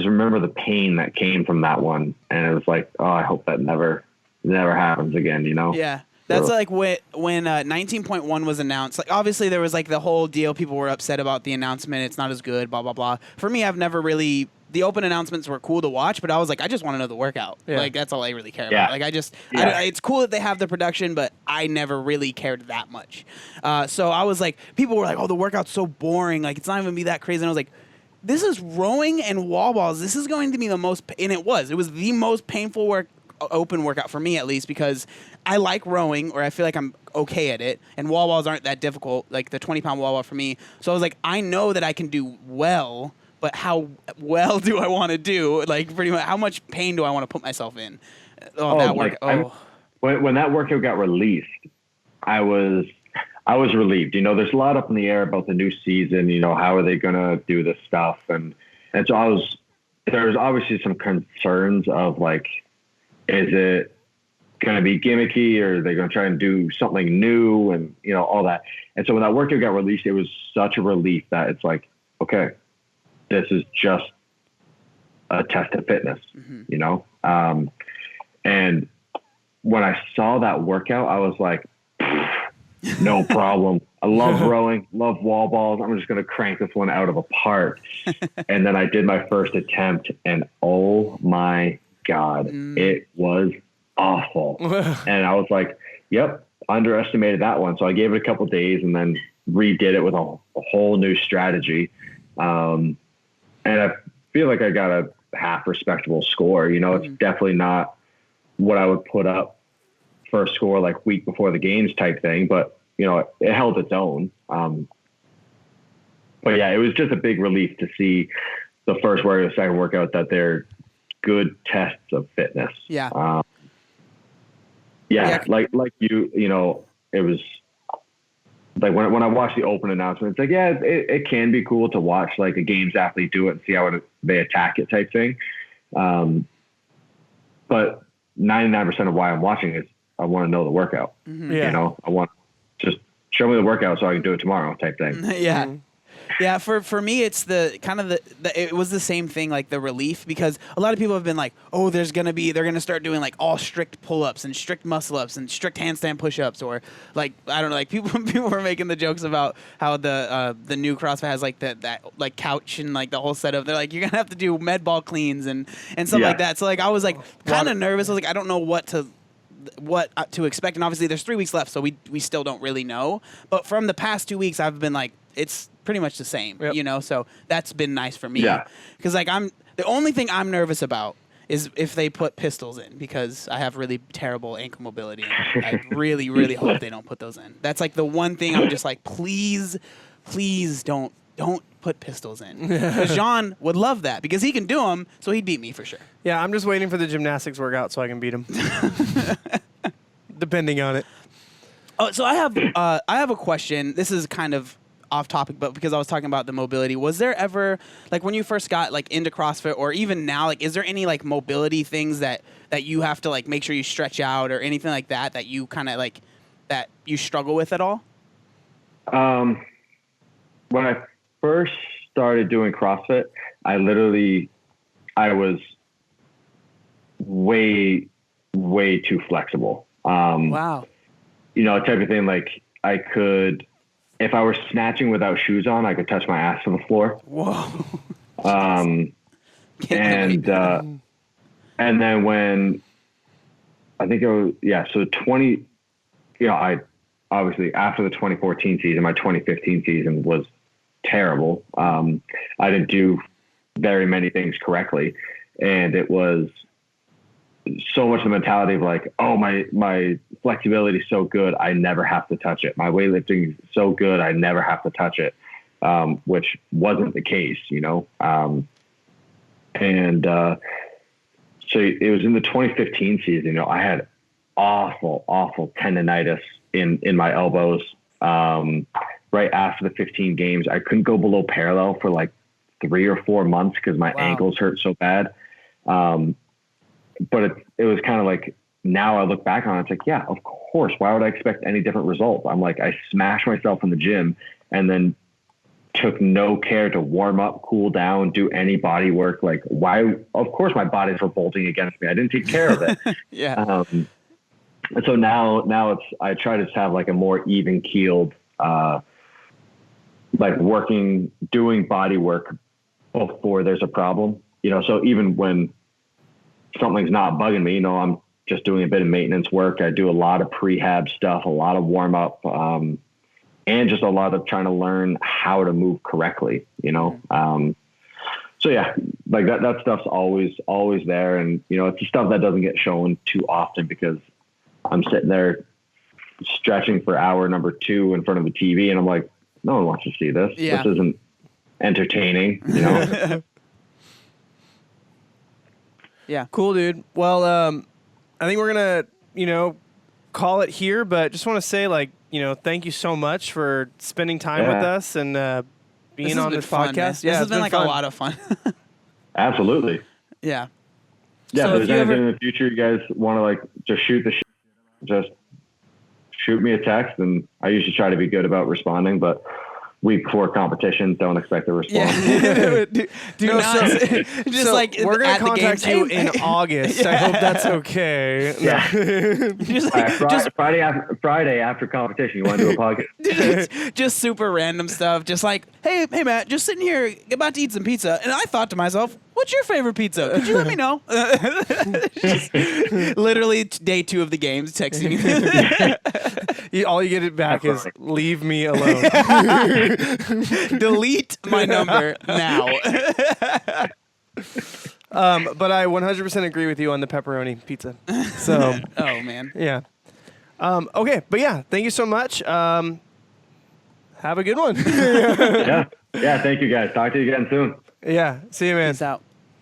S3: remember the pain that came from that one. And it was like, I hope that never happens again,
S2: Yeah. That's like when 19.1 was announced. Like obviously there was like the whole deal. People were upset about the announcement. It's not as good, blah, blah, blah. For me, I've never really, the open announcements were cool to watch, but I was like, I just want to know the workout. Yeah. Like that's all I really care about. Like it's cool that they have the production, but I never really cared that much. So I was like, people were like, oh, the workout's so boring. Like it's not even be that crazy. And I was like, this is rowing and wall balls. This is going to be the most, and it was the most painful open workout for me, at least, because I like rowing, or I feel like I'm okay at it, and wall balls aren't that difficult, like the 20-pound wall ball for me. So I was like, I know that I can do well, but how well do I want to do? Like pretty much, how much pain do I want to put myself in?
S3: When that workout got released, I was relieved. There's a lot up in the air about the new season. How are they gonna do this stuff? And so there's obviously some concerns of like, is it gonna be gimmicky, or are they gonna try and do something new, and all that. And so when that workout got released, it was such a relief that it's like, okay, this is just a test of fitness, and when I saw that workout, I was like, no problem. I love rowing, love wall balls. I'm just going to crank this one out of a park. And then I did my first attempt, and oh my God, it was awful. And I was like, yep, underestimated that one. So I gave it a couple of days and then redid it with a whole new strategy. And I feel like I got a half respectable score. It's definitely not what I would put up for a score like week before the games type thing, but it held its own. But yeah, it was just a big relief to see the first workout, the second workout, that they're good tests of fitness.
S2: Yeah.
S3: Like it was like when I watched the open announcement, it's like, yeah, it can be cool to watch like a games athlete do it and see how they attack it type thing. But 99% of why I'm watching is I want to know the workout. I want just show me the workout so I can do it tomorrow type thing.
S2: Yeah. Yeah, for me, it's the kind of it was the same thing, like the relief, because a lot of people have been like, oh, they're going to start doing like all strict pull-ups and strict muscle-ups and strict handstand push-ups, or like, I don't know, like people were making the jokes about how the new CrossFit has like that like couch and like the whole setup. They're like, you're going to have to do med ball cleans and stuff like that. So like I was like kind of nervous. I was like, I don't know what to expect. And obviously there's 3 weeks left, so we still don't really know. But from the past 2 weeks, I've been like, it's pretty much the same, so that's been nice for me. Because like the only thing I'm nervous about is if they put pistols in, because I have really terrible ankle mobility, and I really, really hope they don't put those in. That's like the one thing I'm just like, please don't put pistols in. Because John would love that, because he can do them, so he'd beat me for sure.
S1: Yeah, I'm just waiting for the gymnastics workout so I can beat him. Depending on it.
S2: Oh, so I have a question. This is kind of off topic, but because I was talking about the mobility, was there ever, like when you first got like into CrossFit, or even now, like is there any like mobility things that you have to like make sure you stretch out, or anything like that you kind of like that you struggle with at all?
S3: When I first started doing CrossFit, I was way too flexible.
S2: Wow.
S3: Type of thing, like I could, if I were snatching without shoes on, I could touch my ass to the floor.
S2: Whoa.
S3: And then when I think it was, I obviously after the 2014 season, my 2015 season was terrible. I didn't do very many things correctly, and it was so much the mentality of like, oh, my flexibility is so good, I never have to touch it. My weightlifting is so good, I never have to touch it, which wasn't the case, so it was in the 2015 season, I had awful tendonitis in my elbows. Right after the 15 games, I couldn't go below parallel for like 3 or 4 months because my ankles hurt so bad. But it was kind of like, now I look back on it, it's like, yeah, of course. Why would I expect any different result? I'm like, I smashed myself in the gym and then took no care to warm up, cool down, do any body work. Like, why? Of course my body's revolting against me. I didn't take care of it.
S2: Yeah.
S3: And so now I try to have like a more even keeled, like doing body work before there's a problem, so even when something's not bugging me, I'm just doing a bit of maintenance work. I do a lot of prehab stuff, a lot of warm up, and just a lot of trying to learn how to move correctly, So yeah, like that stuff's always there. And, it's the stuff that doesn't get shown too often because I'm sitting there stretching for hour number 2 in front of the TV. And I'm like, no one wants to see this.
S2: Yeah.
S3: This entertaining, you know.
S2: Yeah.
S1: Cool, dude. Well, I think we're gonna, call it here, but just want to say, like, thank you so much for spending time with us and being on this
S2: fun,
S1: podcast.
S2: Man.
S1: Yeah,
S2: this has been like
S1: fun.
S2: a lot of fun.
S3: Absolutely.
S2: Yeah.
S3: Yeah.
S2: So
S3: if there's anything in the future you guys want to like just shoot the shit, just shoot me a text, and I usually try to be good about responding, but week before competition, don't expect a response.
S2: Yeah. do
S1: No,
S2: not
S1: so-
S2: just
S1: so
S2: like
S1: we're gonna
S2: at the
S1: contact
S2: games,
S1: you
S2: hey,
S1: in August. I hope that's okay.
S3: Yeah.
S2: just
S3: All
S2: like,
S3: right, Friday after competition, you want to do a podcast?
S2: just super random stuff. Just like, hey Matt, just sitting here about to eat some pizza, and I thought to myself, what's your favorite pizza? Could you let me know? Just literally day 2 of the games, texting me.
S1: All you get it back
S3: That's
S1: is
S3: funny.
S1: leave me alone.
S2: Delete my number now.
S1: But I 100% agree with you on the pepperoni pizza. So
S2: Oh man.
S1: yeah. Okay, but yeah, thank you so much. Have a good one.
S3: Yeah. Thank you guys. Talk to you again soon.
S1: Yeah, see you, man.
S2: Peace out.